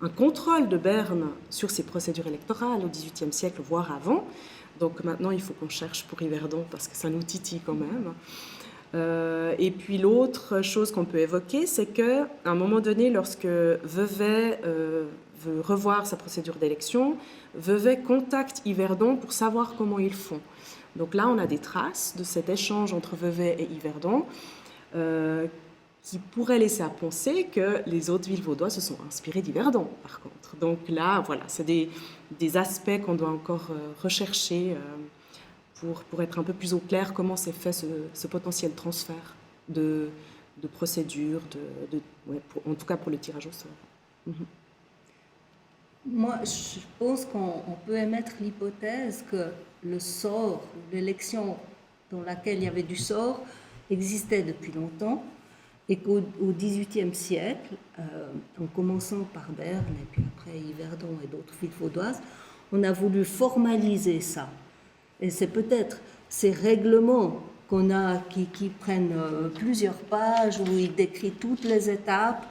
un contrôle de Berne sur ses procédures électorales au XVIIIe siècle, voire avant. Donc maintenant, il faut qu'on cherche pour Yverdon parce que ça nous titille quand même. Et puis l'autre chose qu'on peut évoquer, c'est qu'à un moment donné, lorsque Vevey veut revoir sa procédure d'élection, Vevey contacte Yverdon pour savoir comment ils font. Donc là, on a des traces de cet échange entre Vevey et Yverdon qui pourrait laisser à penser que les autres villes vaudoises se sont inspirées d'Yverdon, par contre. Donc là, voilà, c'est des aspects qu'on doit encore rechercher pour être un peu plus au clair comment s'est fait ce potentiel transfert de procédure, en tout cas pour le tirage au sort. Moi, je pense qu'on peut émettre l'hypothèse que le sort, l'élection dans laquelle il y avait du sort, existait depuis longtemps et qu'au XVIIIe siècle, en commençant par Berne et puis après Yverdon et d'autres villes vaudoises, on a voulu formaliser ça. Et c'est peut-être ces règlements qu'on a qui prennent plusieurs pages où ils décrivent toutes les étapes.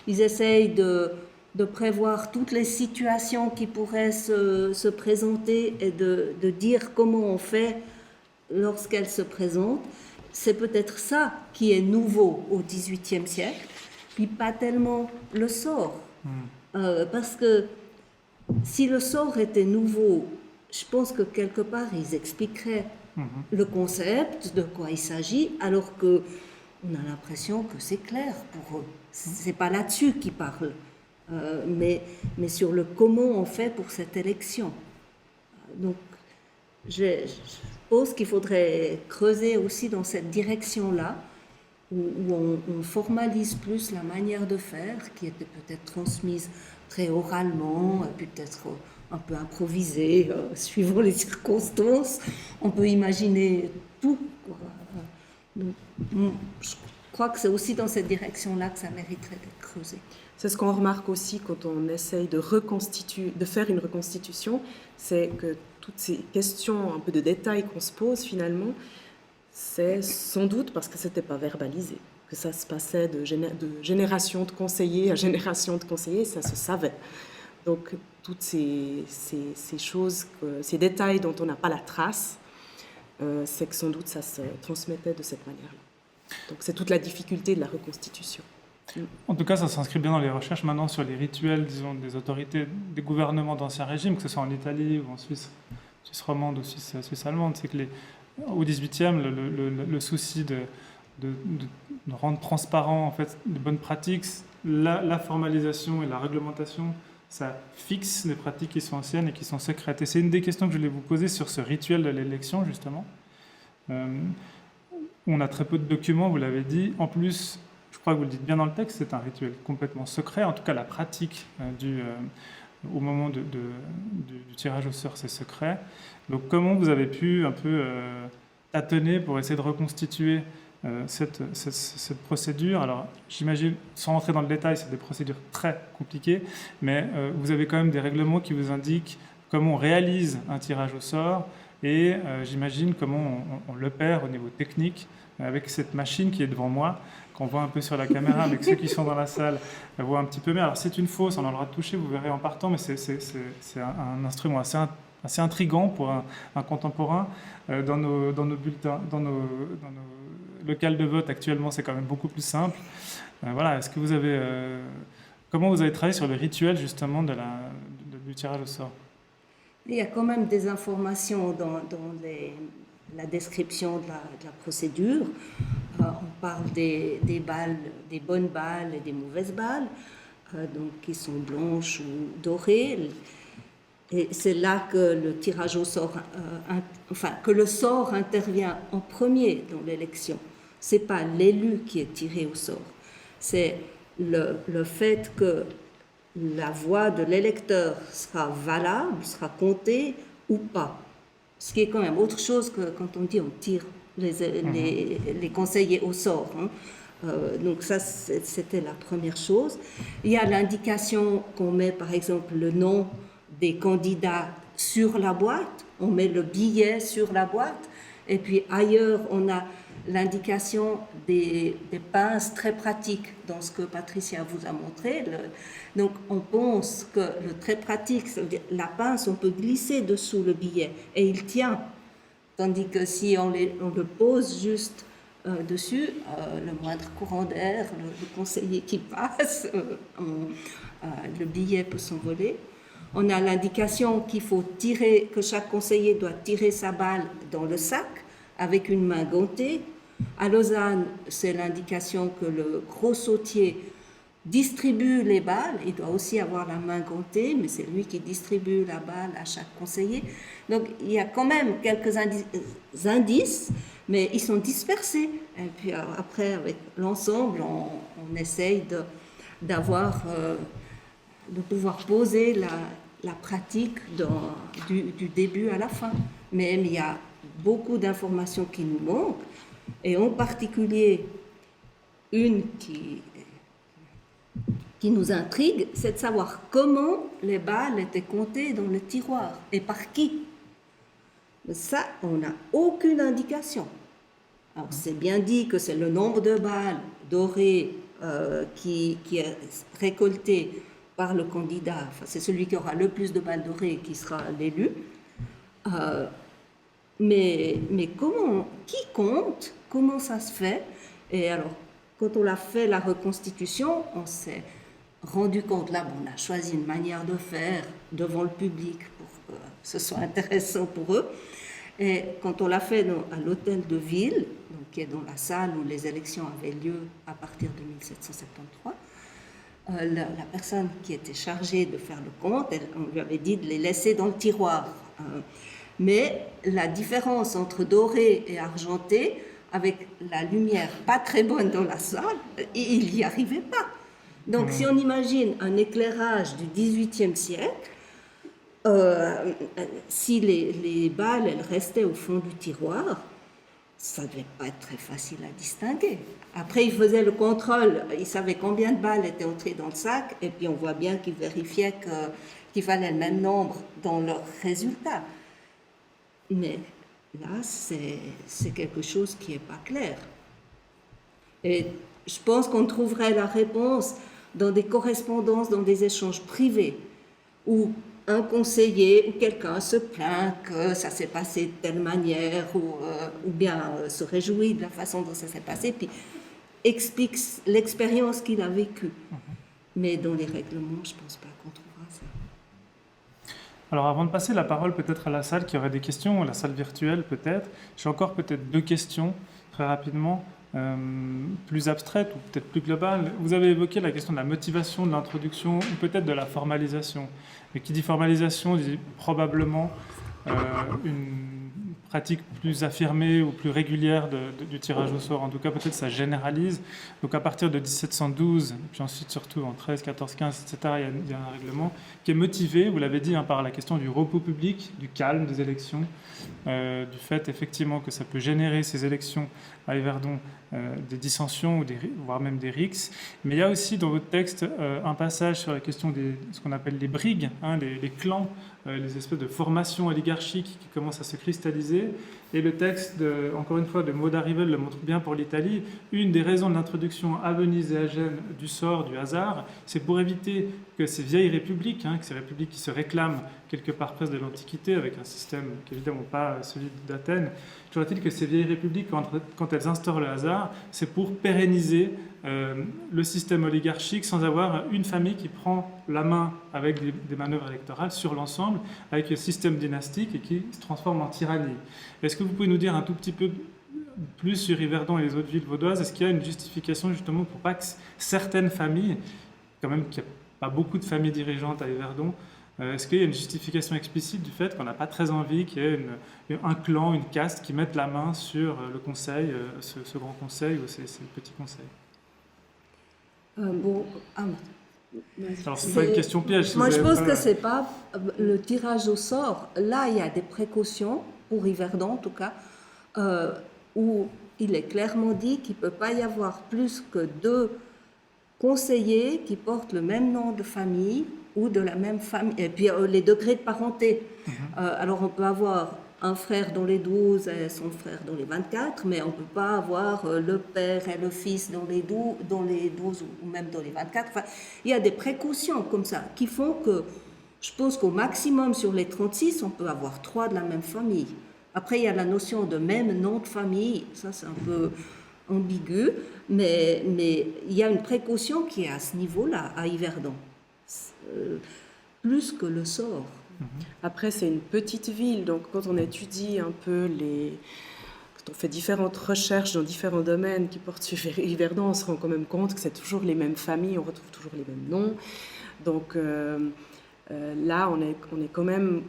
Ils essayent de de prévoir toutes les situations qui pourraient se présenter et de dire comment on fait lorsqu'elles se présentent. C'est peut-être ça qui est nouveau au XVIIIe siècle, puis pas tellement le sort. Parce que si le sort était nouveau, je pense que quelque part ils expliqueraient le concept, de quoi il s'agit, alors que on a l'impression que c'est clair pour eux. C'est pas là-dessus qu'ils parlent, mais sur le comment on fait pour cette élection. Donc, je pense qu'il faudrait creuser aussi dans cette direction-là, où on formalise plus la manière de faire, qui était peut-être transmise très oralement, et puis peut-être un peu improvisée, suivant les circonstances. On peut imaginer tout. Donc, je crois que c'est aussi dans cette direction-là que ça mériterait d'être creusé. C'est ce qu'on remarque aussi quand on essaye de faire une reconstitution, c'est que toutes ces questions un peu de détails qu'on se pose finalement, c'est sans doute parce que ce n'était pas verbalisé, que ça se passait de génération de conseillers à génération de conseillers, ça se savait. Donc toutes ces choses, ces détails dont on n'a pas la trace, c'est que sans doute ça se transmettait de cette manière-là. Donc c'est toute la difficulté de la reconstitution. En tout cas, ça s'inscrit bien dans les recherches maintenant sur les rituels, disons, des autorités, des gouvernements d'Ancien Régime, que ce soit en Italie ou en Suisse romande ou Suisse allemande. C'est que au XVIIIe, le souci de rendre transparent en fait, les bonnes pratiques, la formalisation et la réglementation, ça fixe des pratiques qui sont anciennes et qui sont secrètes. Et c'est une des questions que je voulais vous poser sur ce rituel de l'élection, justement. On a très peu de documents, vous l'avez dit. En plus, je crois que vous le dites bien dans le texte, c'est un rituel complètement secret. En tout cas, la pratique au moment du tirage au sort, c'est secret. Donc, comment vous avez pu un peu tâtonner pour essayer de reconstituer cette procédure? Alors, j'imagine, sans rentrer dans le détail, c'est des procédures très compliquées, mais vous avez quand même des règlements qui vous indiquent comment on réalise un tirage au sort et j'imagine comment on l'opère au niveau technique avec cette machine qui est devant moi, qu'on voit un peu sur la caméra, mais que ceux qui sont dans la salle voient un petit peu mieux. Alors, c'est une fausse, on a le droit de toucher, vous verrez en partant, mais c'est un instrument assez intriguant pour un contemporain. Dans nos bulletins, dans nos locales de vote, actuellement, c'est quand même beaucoup plus simple. Voilà, est-ce que vous avez... comment vous avez travaillé sur le rituel, justement, du tirage au sort? Il y a quand même des informations dans la description de la procédure. On parle des balles, des bonnes balles et des mauvaises balles, donc qui sont blanches ou dorées. Et c'est là que le tirage au sort, que le sort intervient en premier dans l'élection. C'est pas l'élu qui est tiré au sort, c'est le fait que la voix de l'électeur sera valable, sera comptée ou pas. Ce qui est quand même autre chose que quand on dit on tire les conseillers au sort. Donc ça, c'était la première chose. Il y a l'indication qu'on met, par exemple, le nom des candidats sur la boîte. On met le billet sur la boîte. Et puis ailleurs, on a l'indication des pinces très pratiques dans ce que Patricia vous a montré. Donc on pense que le très pratique, ça veut dire la pince, on peut glisser dessous le billet et il tient. Tandis que si on le pose juste dessus, le moindre courant d'air, le conseiller qui passe, le billet peut s'envoler. On a l'indication qu'il faut tirer, que chaque conseiller doit tirer sa balle dans le sac avec une main gantée. À Lausanne, c'est l'indication que le gros sautier distribue les balles. Il doit aussi avoir la main gantée, mais c'est lui qui distribue la balle à chaque conseiller. Donc il y a quand même quelques indices, mais ils sont dispersés. Et puis après, avec l'ensemble, on essaye de pouvoir poser la pratique du début à la fin. Mais il y a beaucoup d'informations qui nous manquent, et en particulier une qui nous intrigue, c'est de savoir comment les balles étaient comptées dans le tiroir et par qui. Ça, on n'a aucune indication. Alors, c'est bien dit que c'est le nombre de balles dorées qui est récolté par le candidat, enfin, c'est celui qui aura le plus de balles dorées qui sera l'élu. Mais qui compte? Comment ça se fait? Et alors, quand on a fait la reconstitution, on s'est rendu compte, là, on a choisi une manière de faire devant le public pour que ce soit intéressant pour eux. Et quand on l'a fait à l'hôtel de ville, donc, qui est dans la salle où les élections avaient lieu à partir de 1773, la personne qui était chargée de faire le compte, on lui avait dit de les laisser dans le tiroir. Mais la différence entre doré et argenté, avec la lumière pas très bonne dans la salle, il n'y arrivait pas. Donc si on imagine un éclairage du XVIIIe siècle, si les balles elles restaient au fond du tiroir, ça ne devait pas être très facile à distinguer. Après, il faisait le contrôle, il savait combien de balles étaient entrées dans le sac, et puis on voit bien qu'il vérifiait qu'il fallait le même nombre dans leurs résultats. Mais là, c'est quelque chose qui n'est pas clair. Et je pense qu'on trouverait la réponse dans des correspondances, dans des échanges privés, où un conseiller ou quelqu'un se plaint que ça s'est passé de telle manière, ou bien se réjouit de la façon dont ça s'est passé, puis explique l'expérience qu'il a vécue. Mais dans les règlements, je ne pense pas qu'on trouvera ça. Alors avant de passer la parole peut-être à la salle qui aurait des questions, la salle virtuelle peut-être, j'ai encore peut-être 2 questions très rapidement, plus abstraites ou peut-être plus globales. Vous avez évoqué la question de la motivation, de l'introduction ou peut-être de la formalisation. Mais qui dit formalisation dit probablement une pratique plus affirmée ou plus régulière du tirage au sort. En tout cas, peut-être ça généralise. Donc à partir de 1712, puis ensuite surtout en 13, 14, 15, etc., il y a un règlement qui est motivé, vous l'avez dit, par la question du repos public, du calme des élections, du fait effectivement que ça peut générer ces élections à Yverdon des dissensions, ou voire même des rixes. Mais il y a aussi dans votre texte un passage sur la question de ce qu'on appelle les brigues, les clans, les espèces de formations oligarchiques qui commencent à se cristalliser. Et le texte, encore une fois, de Maud Arrivel le montre bien pour l'Italie. Une des raisons de l'introduction à Venise et à Gênes du sort, du hasard, c'est pour éviter que ces vieilles républiques, que ces républiques qui se réclament quelque part presque de l'Antiquité, avec un système qui n'est évidemment pas celui d'Athènes, toujours est-il que ces vieilles républiques, quand elles instaurent le hasard, c'est pour pérenniser le système oligarchique sans avoir une famille qui prend la main avec des manœuvres électorales sur l'ensemble, avec un système dynastique et qui se transforme en tyrannie. Est-ce que vous pouvez nous dire un tout petit peu plus sur Yverdon et les autres villes vaudoises? Est-ce qu'il y a une justification justement pour pas que certaines familles, quand même qu'il n'y a pas beaucoup de familles dirigeantes à Yverdon, est-ce qu'il y a une justification explicite du fait qu'on n'a pas très envie qu'il y ait un clan, une caste qui mette la main sur le conseil, ce grand conseil ou ces petits conseils? Alors, c'est pas une question piège. Moi, je pense que c'est pas le tirage au sort. Là, il y a des précautions, pour Yverdon en tout cas, où il est clairement dit qu'il ne peut pas y avoir plus que 2 conseillers qui portent le même nom de famille ou de la même famille, et puis les degrés de parenté. Alors, on peut avoir un frère dans les 12 et son frère dans les 24, mais on ne peut pas avoir le père et le fils dans les 12 ou même dans les 24. Enfin, il y a des précautions comme ça qui font que je pense qu'au maximum sur les 36, on peut avoir 3 de la même famille. Après, il y a la notion de même nom de famille, ça c'est un peu ambigu, mais il y a une précaution qui est à ce niveau-là, à Yverdon, plus que le sort. Après, c'est une petite ville, donc quand on étudie un peu quand on fait différentes recherches dans différents domaines qui portent sur Yverdon, on se rend quand même compte que c'est toujours les mêmes familles, on retrouve toujours les mêmes noms. Donc là, on est quand même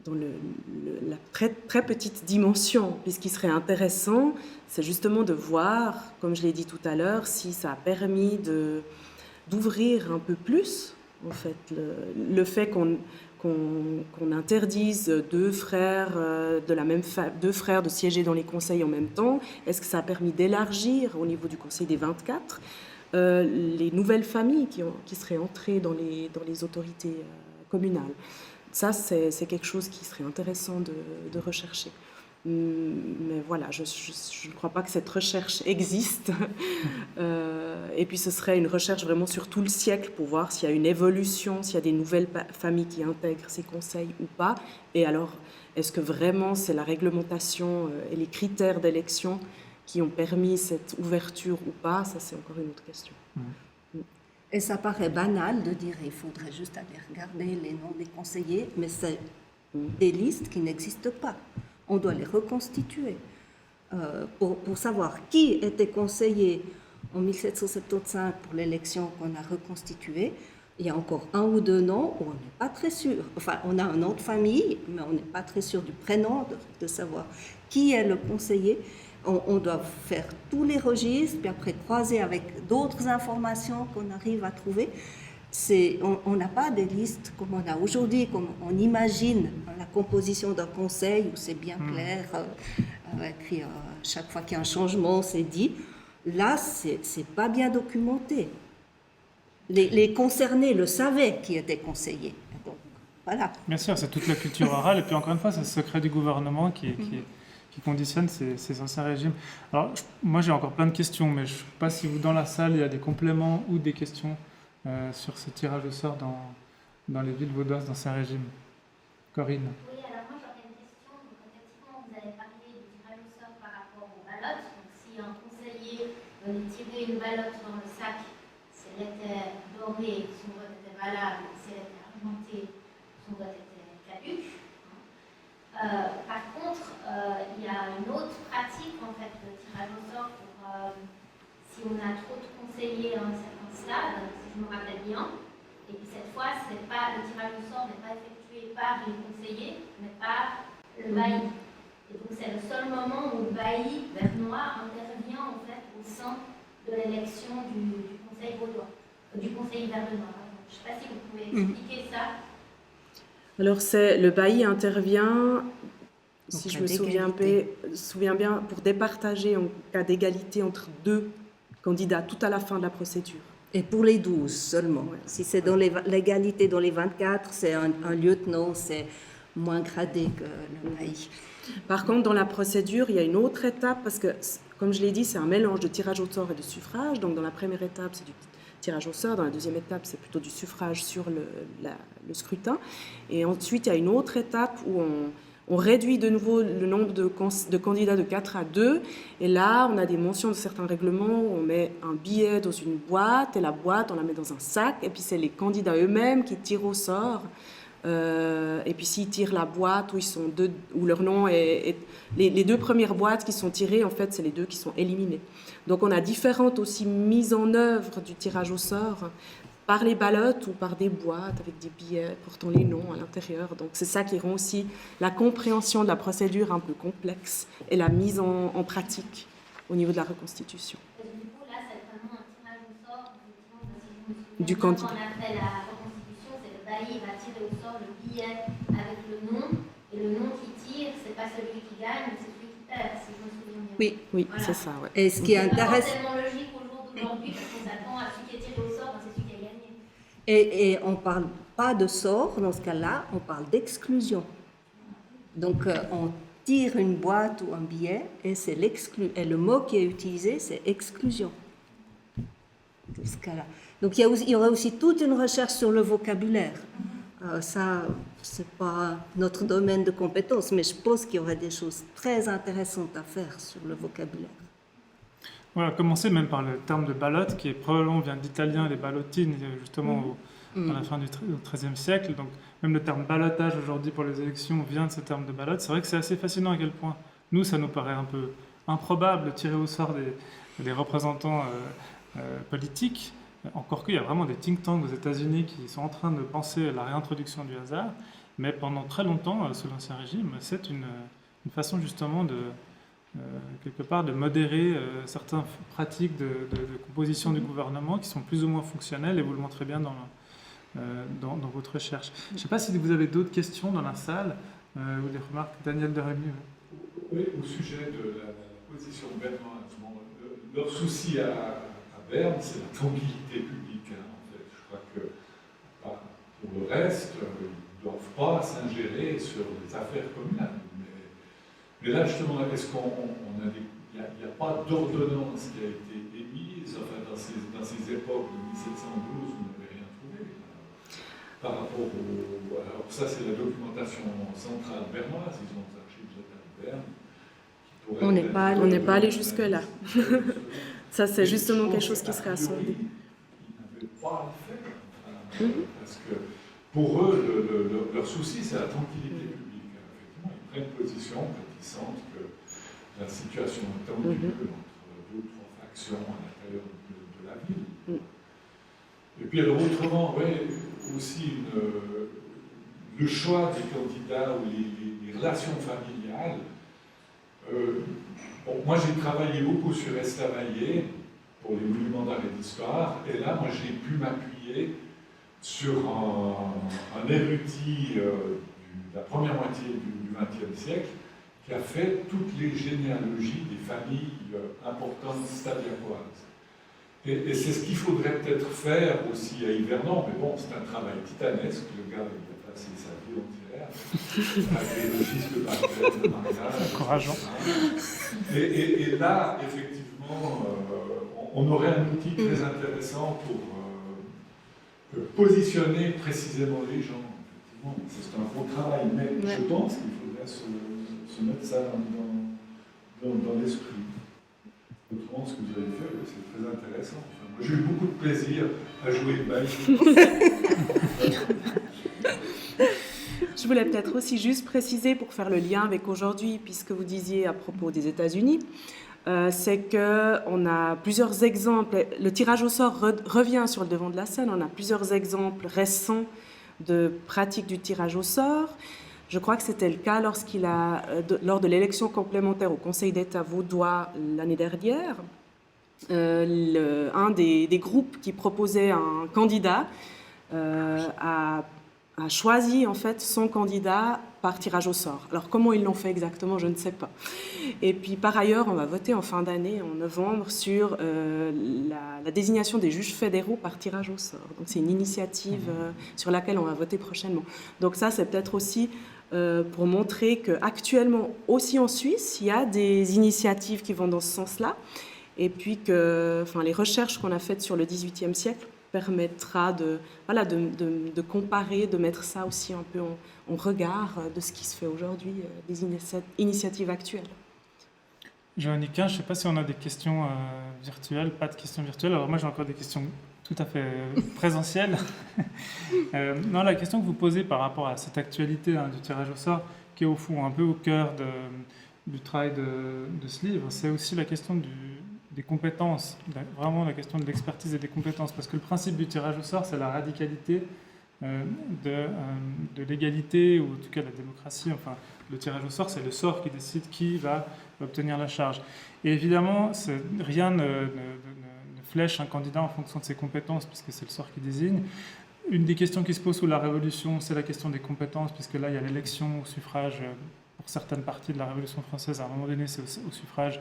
dans la très, très petite dimension. Puis ce qui serait intéressant, c'est justement de voir, comme je l'ai dit tout à l'heure, si ça a permis d'ouvrir un peu plus, en fait, le fait qu'on interdise 2 frères deux frères de siéger dans les conseils en même temps. Est-ce que ça a permis d'élargir au niveau du conseil des 24 les nouvelles familles qui seraient entrées dans les autorités communales? Ça, c'est quelque chose qui serait intéressant de rechercher. Mais voilà, je ne crois pas que cette recherche existe. Et puis ce serait une recherche vraiment sur tout le siècle pour voir s'il y a une évolution, s'il y a des nouvelles familles qui intègrent ces conseils ou pas. Et alors, est-ce que vraiment c'est la réglementation et les critères d'élection qui ont permis cette ouverture ou pas? Ça, c'est encore une autre question. Et ça paraît banal de dire il faudrait juste aller regarder les noms des conseillers, mais c'est des listes qui n'existent pas. On doit les reconstituer pour savoir qui était conseiller en 1775 pour l'élection qu'on a reconstituée. Il y a encore un ou deux noms où on n'est pas très sûr. Enfin, on a un nom de famille, mais on n'est pas très sûr du prénom, de savoir qui est le conseiller. On doit faire tous les registres, puis après croiser avec d'autres informations qu'on arrive à trouver. On n'a pas des listes comme on a aujourd'hui, comme on imagine la composition d'un conseil où c'est bien clair, et puis chaque fois qu'il y a un changement, c'est dit. Là, c'est pas bien documenté. Les concernés le savaient qui était conseiller. Donc, voilà. Bien sûr, c'est toute la culture orale, et puis encore une fois, c'est le secret du gouvernement qui conditionne ces anciens régimes. Alors, moi, j'ai encore plein de questions, mais je ne sais pas si vous, dans la salle, il y a des compléments ou des questions sur ce tirage au sort dans les villes vaudoises d'Ancien Régime. Corinne. Oui, alors moi j'aurais une question. Donc, effectivement, vous avez parlé du tirage au sort par rapport aux ballottes. Donc, si un conseiller venait tirer une ballotte dans le sac, si elle était dorée, son vote était valable. Si elle était argentée, son vote était caduc. Par contre, il y a une autre pratique en fait de tirage au sort pour si on a trop de conseillers à un certain stade, si je me rappelle bien. Et puis cette fois, le tirage au sort n'est pas effectué par les conseillers, mais par le bailli. Et donc c'est le seul moment où le bailli vernois intervient en fait au sein de l'élection du conseil vaudois, du conseil vernois. Je ne sais pas si vous pouvez expliquer ça. Alors le bailli intervient, si Donc, je me souviens bien, pour départager en cas d'égalité entre deux candidats tout à la fin de la procédure. Et pour les 12 seulement. Ouais. Si c'est dans l'égalité dans les 24, c'est un lieutenant, c'est moins gradé que le bailli. Par contre, dans la procédure, il y a une autre étape, parce que, comme je l'ai dit, c'est un mélange de tirage au sort et de suffrage. Donc, dans la première étape, c'est du tirage au sort. Dans la deuxième étape, c'est plutôt du suffrage sur le scrutin. Et ensuite, il y a une autre étape où on réduit de nouveau le nombre de candidats de 4 à 2. Et là, on a des mentions de certains règlements où on met un billet dans une boîte, et la boîte, on la met dans un sac. Et puis, c'est les candidats eux-mêmes qui tirent au sort. Et puis, s'ils tirent la boîte où leur nom est... Les deux premières boîtes qui sont tirées, en fait, c'est les deux qui sont éliminées. Donc, on a différentes aussi mises en œuvre du tirage au sort par les ballottes ou par des boîtes avec des billets portant les noms à l'intérieur. Donc, c'est ça qui rend aussi la compréhension de la procédure un peu complexe et la mise en pratique au niveau de la reconstitution. Et du coup, là, c'est vraiment un tirage au sort du candidat. Quand on a fait la reconstitution, c'est le bailli va tirer au sort le billet avec le nom, et le nom qui tire, c'est pas celui qui gagne, mais c'est celui qui perd, si je me souviens bien. Oui, voilà. c'est ça. Ouais. Et ce qui intéresse... C'est pas forcément logique au jour d'aujourd'hui, parce qu'on s'attend à celui qui est tiré au sort, c'est celui qui a gagné. Et on ne parle pas de sort dans ce cas-là, on parle d'exclusion. Donc, on tire une boîte ou un billet et c'est et le mot qui est utilisé, c'est exclusion. Dans ce cas-là. Donc, il y aurait aussi toute une recherche sur le vocabulaire. Ça, ce n'est pas notre domaine de compétence, mais je pense qu'il y aurait des choses très intéressantes à faire sur le vocabulaire. Voilà, commencer même par le terme de ballotte, qui est probablement vient d'italien, les ballottines, justement à la fin du XIIIe siècle. Donc même le terme ballottage aujourd'hui pour les élections vient de ce terme de ballotte. C'est vrai que c'est assez fascinant à quel point nous, ça nous paraît un peu improbable de tirer au sort des représentants politiques. Encore qu'il y a vraiment des think tanks aux États-Unis qui sont en train de penser à la réintroduction du hasard. Mais pendant très longtemps, sous l'Ancien Régime, c'est une façon justement de... quelque part de modérer certaines pratiques de composition du gouvernement qui sont plus ou moins fonctionnelles, et vous le montrez bien dans votre recherche. Je ne sais pas si vous avez d'autres questions dans la salle ou des remarques. Daniel de Rémy. Oui, au sujet de la position bernoise, leur souci à Berne, c'est la tranquillité publique. En fait. Je crois que pour le reste, ils ne doivent pas s'ingérer sur les affaires communales. Mais là, justement, est-ce qu'on a des... Il n'y a pas d'ordonnance qui a été émise, enfin, dans ces époques de 1712, vous n'avez rien trouvé. Par rapport au... Alors ça, c'est la documentation centrale bernoise, ils ont des archives de Berne. On n'est pas allé jusque-là. Ça, c'est justement quelque chose qui serait à sonder. Ils n'avaient pas à le faire. Parce que pour eux, leur souci, c'est la tranquillité publique. Effectivement, ils prennent position quand ils sentent que la situation est tendue entre deux ou trois factions à l'intérieur de la ville. Et puis alors autrement, ouais, aussi le choix des candidats ou les relations familiales. Bon, moi j'ai travaillé beaucoup sur Estavayer pour les monuments d'art et d'histoire, et là moi j'ai pu m'appuyer sur un érudit de la première moitié du XXe siècle qui a fait toutes les généalogies des familles importantes staviacoises. Et c'est ce qu'il faudrait peut-être faire aussi à Yverdon, mais bon, c'est un travail titanesque, le gars il a passé sa vie entière, avec les registres de baptême, de mariage. Encourageant. Et là, effectivement, on aurait un outil très intéressant pour positionner précisément les gens. Effectivement, c'est un gros travail, mais je pense qu'il faudrait se mettre ça dans l'esprit. Autrement, ce que vous avez fait, c'est très intéressant. Enfin, moi, j'ai eu beaucoup de plaisir à jouer le bail. Je voulais peut-être aussi juste préciser, pour faire le lien avec aujourd'hui, puisque vous disiez à propos des États-Unis, c'est qu'on a plusieurs exemples. Le tirage au sort revient sur le devant de la scène. On a plusieurs exemples récents de pratiques du tirage au sort. Je crois que c'était le cas lors de l'élection complémentaire au Conseil d'État vaudois l'année dernière. Un des groupes qui proposait un candidat a choisi en fait son candidat par tirage au sort. Alors comment ils l'ont fait exactement, je ne sais pas. Et puis par ailleurs, on va voter en fin d'année, en novembre, sur la désignation des juges fédéraux par tirage au sort. Donc c'est une initiative sur laquelle on va voter prochainement. Donc ça, c'est peut-être aussi pour montrer qu'actuellement, aussi en Suisse, il y a des initiatives qui vont dans ce sens-là. Et puis que les recherches qu'on a faites sur le XVIIIe siècle permettra de comparer, de mettre ça aussi un peu en regard de ce qui se fait aujourd'hui, des initiatives actuelles. Joanniquin, je ne sais pas si on a des questions virtuelles, pas de questions virtuelles. Alors moi j'ai encore des questions tout à fait présentielles. Non, la question que vous posez par rapport à cette actualité du tirage au sort, qui est au fond un peu au cœur du travail de ce livre, c'est aussi la question des compétences, vraiment la question de l'expertise et des compétences, parce que le principe du tirage au sort, c'est la radicalité de l'égalité, ou en tout cas de la démocratie. Enfin, le tirage au sort, c'est le sort qui décide qui va obtenir la charge. Et évidemment, rien ne flèche un candidat en fonction de ses compétences, puisque c'est le sort qui désigne. Une des questions qui se pose sous la Révolution, c'est la question des compétences, puisque là, il y a l'élection au suffrage, pour certaines parties de la Révolution française, à un moment donné, c'est au suffrage,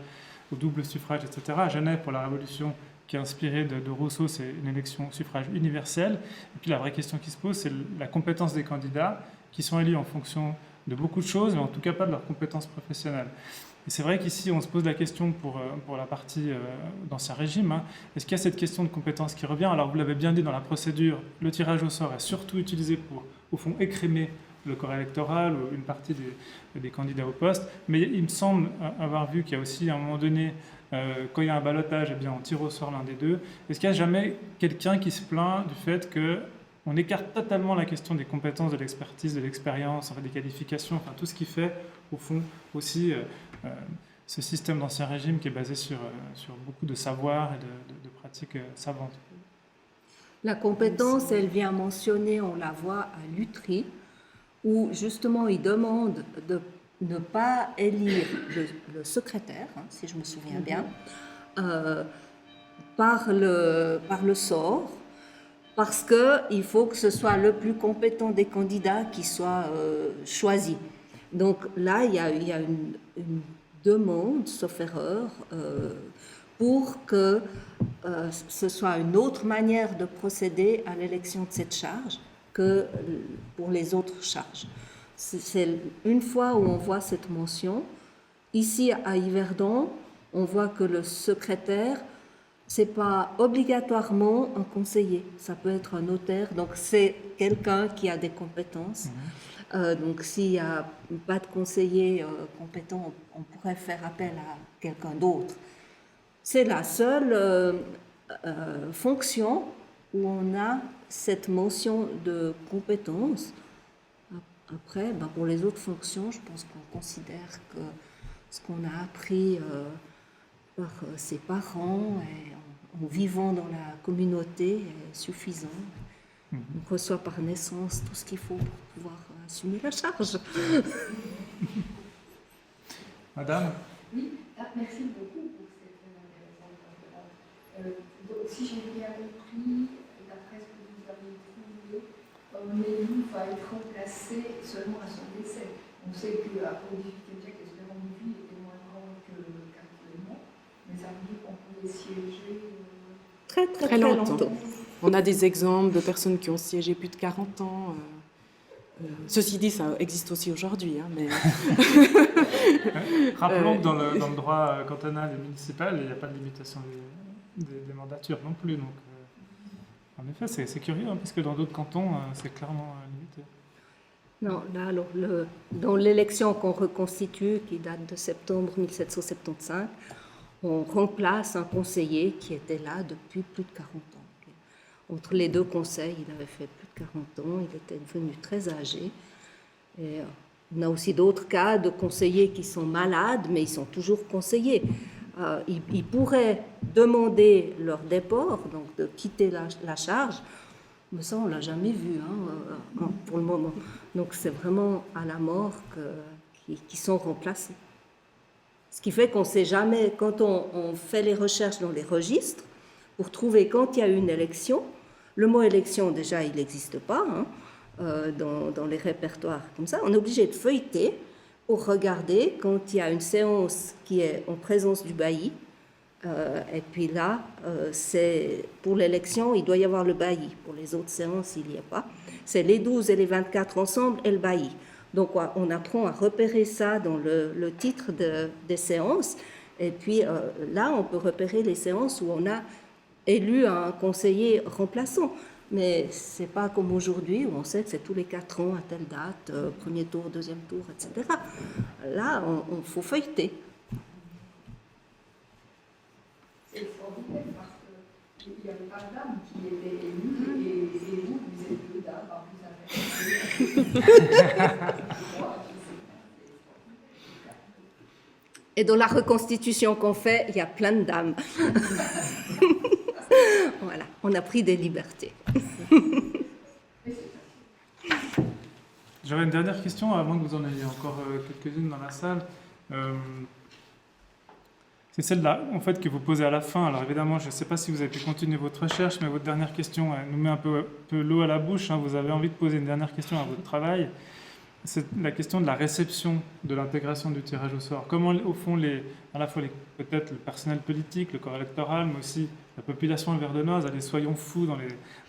au double suffrage, etc. À Genève, pour la Révolution, qui est inspirée de Rousseau, c'est une élection au suffrage universel. Et puis la vraie question qui se pose, c'est la compétence des candidats, qui sont élus en fonction de beaucoup de choses, mais en tout cas pas de leurs compétences professionnelles. Et c'est vrai qu'ici, on se pose la question pour la partie d'Ancien Régime. Est-ce qu'il y a cette question de compétence qui revient? Alors, vous l'avez bien dit dans la procédure, le tirage au sort est surtout utilisé pour, au fond, écrémer le corps électoral ou une partie des candidats au poste. Mais il me semble avoir vu qu'il y a aussi, à un moment donné, quand il y a un ballotage, eh bien, on tire au sort l'un des deux. Est-ce qu'il n'y a jamais quelqu'un qui se plaint du fait qu'on écarte totalement la question des compétences, de l'expertise, de l'expérience, enfin, des qualifications, enfin, tout ce qui fait, au fond, aussi ce système d'Ancien Régime qui est basé sur beaucoup de savoir et de pratiques savantes? La compétence, elle vient mentionner, on la voit à Lutry, où justement il demande de ne pas élire le secrétaire, si je me souviens bien, par le sort, parce qu'il faut que ce soit le plus compétent des candidats qui soit choisi. Donc là, il y a une demande, sauf erreur, pour que ce soit une autre manière de procéder à l'élection de cette charge que pour les autres charges. C'est une fois où on voit cette mention, ici à Yverdon, on voit que le secrétaire, c'est pas obligatoirement un conseiller, ça peut être un notaire, donc c'est quelqu'un qui a des compétences. Donc s'il n'y a pas de conseiller compétent, on pourrait faire appel à quelqu'un d'autre. C'est la seule fonction où on a cette mention de compétence. Après, pour les autres fonctions, je pense qu'on considère que ce qu'on a appris par ses parents et en vivant dans la communauté est suffisant. On reçoit par naissance tout ce qu'il faut pour pouvoir assumer la charge. Madame? Oui, merci beaucoup pour cette très intéressante conférence. Donc, si j'ai bien compris, d'après ce que vous avez trouvé, un élu va être remplacé seulement à son décès. On sait qu'au XVIIIe siècle, l'espérance de vie était moins grande qu'actuellement, mais ça veut dire qu'on pouvait siéger Très longtemps. On a des exemples de personnes qui ont siégé plus de 40 ans. Ceci dit, ça existe aussi aujourd'hui. Mais... Rappelons que dans le droit cantonal et municipal, il n'y a pas de limitation des mandatures non plus. Donc, en effet, c'est curieux, parce que dans d'autres cantons, c'est clairement limité. Non, là, alors, dans l'élection qu'on reconstitue, qui date de septembre 1775, on remplace un conseiller qui était là depuis plus de 40 ans. Entre les deux conseils, il avait fait plus de 40 ans, il était devenu très âgé. Et on a aussi d'autres cas de conseillers qui sont malades, mais ils sont toujours conseillers. Ils pourraient demander leur départ, donc de quitter la charge, mais ça, on ne l'a jamais vu pour le moment. Donc c'est vraiment à la mort qu'ils sont remplacés. Ce qui fait qu'on ne sait jamais, quand on fait les recherches dans les registres, pour trouver quand il y a une élection, le mot élection, déjà, il n'existe pas dans les répertoires comme ça. On est obligé de feuilleter pour regarder quand il y a une séance qui est en présence du bailli. Et puis là, pour l'élection, il doit y avoir le bailli. Pour les autres séances, il n'y a pas. C'est les 12 et les 24 ensemble et le bailli. Donc, on apprend à repérer ça dans le titre des séances. Et puis là, on peut repérer les séances où on a élu un conseiller remplaçant. Mais ce n'est pas comme aujourd'hui où on sait que c'est tous les 4 ans à telle date, premier tour, deuxième tour, etc. Là, il faut feuilleter. C'est extraordinaire parce qu'il n'y avait pas de dame qui était élue et vous êtes 2 dames, vous avez... Et dans la reconstitution qu'on fait, il y a plein de dames. Voilà, on a pris des libertés. J'aurais une dernière question, avant que vous en ayez encore quelques-unes dans la salle. C'est celle-là, en fait, que vous posez à la fin. Alors évidemment, je ne sais pas si vous avez pu continuer votre recherche, mais votre dernière question nous met un peu l'eau à la bouche. Vous avez envie de poser une dernière question à votre travail. C'est la question de la réception de l'intégration du tirage au sort. Comment, au fond, à la fois peut-être le personnel politique, le corps électoral, mais aussi la population verdonoise, allez, soyons fous dans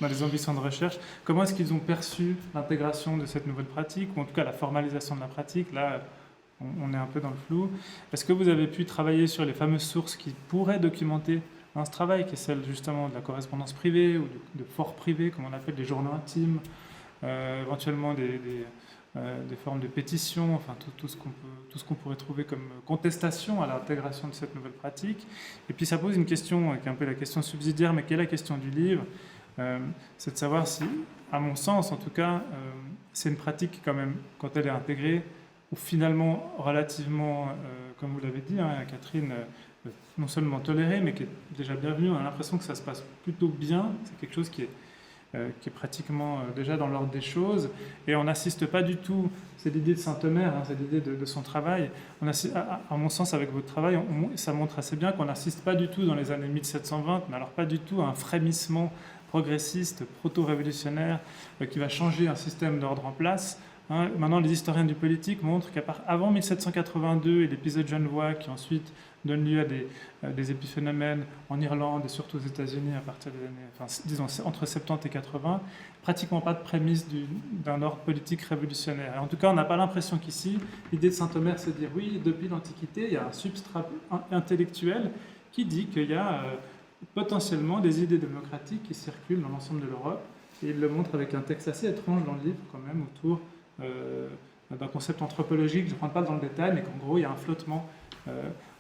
les ambitions de recherche, comment est-ce qu'ils ont perçu l'intégration de cette nouvelle pratique, ou en tout cas la formalisation de la pratique? Là, on est un peu dans le flou. Est-ce que vous avez pu travailler sur les fameuses sources qui pourraient documenter ce travail, qui est celle justement de la correspondance privée, ou de forts privés, comme on appelle des journaux intimes, éventuellement des formes de pétition, enfin tout ce qu'on pourrait trouver comme contestation à l'intégration de cette nouvelle pratique. Et puis ça pose une question qui est un peu la question subsidiaire, mais qui est la question du livre, c'est de savoir si, à mon sens en tout cas, c'est une pratique quand même, quand elle est intégrée, ou finalement relativement, comme vous l'avez dit, Catherine, non seulement tolérée, mais qui est déjà bienvenue. On a l'impression que ça se passe plutôt bien, c'est quelque chose qui est pratiquement déjà dans l'ordre des choses, et on n'assiste pas du tout, c'est l'idée de Saint-Omer, c'est l'idée de son travail, à mon sens avec votre travail, ça montre assez bien qu'on n'assiste pas du tout dans les années 1720, mais alors pas du tout à un frémissement progressiste, proto-révolutionnaire, qui va changer un système d'ordre en place, Hein. Maintenant, les historiens du politique montrent qu'avant 1782 et l'épisode genevois qui ensuite donne lieu à des épiphénomènes en Irlande et surtout aux États-Unis à partir des années, enfin, disons entre 70 et 80, pratiquement pas de prémisse d'un ordre politique révolutionnaire. Et en tout cas, on n'a pas l'impression qu'ici, l'idée de Saint-Omer, c'est de dire oui, depuis l'Antiquité, il y a un substrat intellectuel qui dit qu'il y a potentiellement des idées démocratiques qui circulent dans l'ensemble de l'Europe. Et il le montre avec un texte assez étrange dans le livre, quand même, autour d'un concept anthropologique. Je ne rentre pas dans le détail, mais qu'en gros, il y a un flottement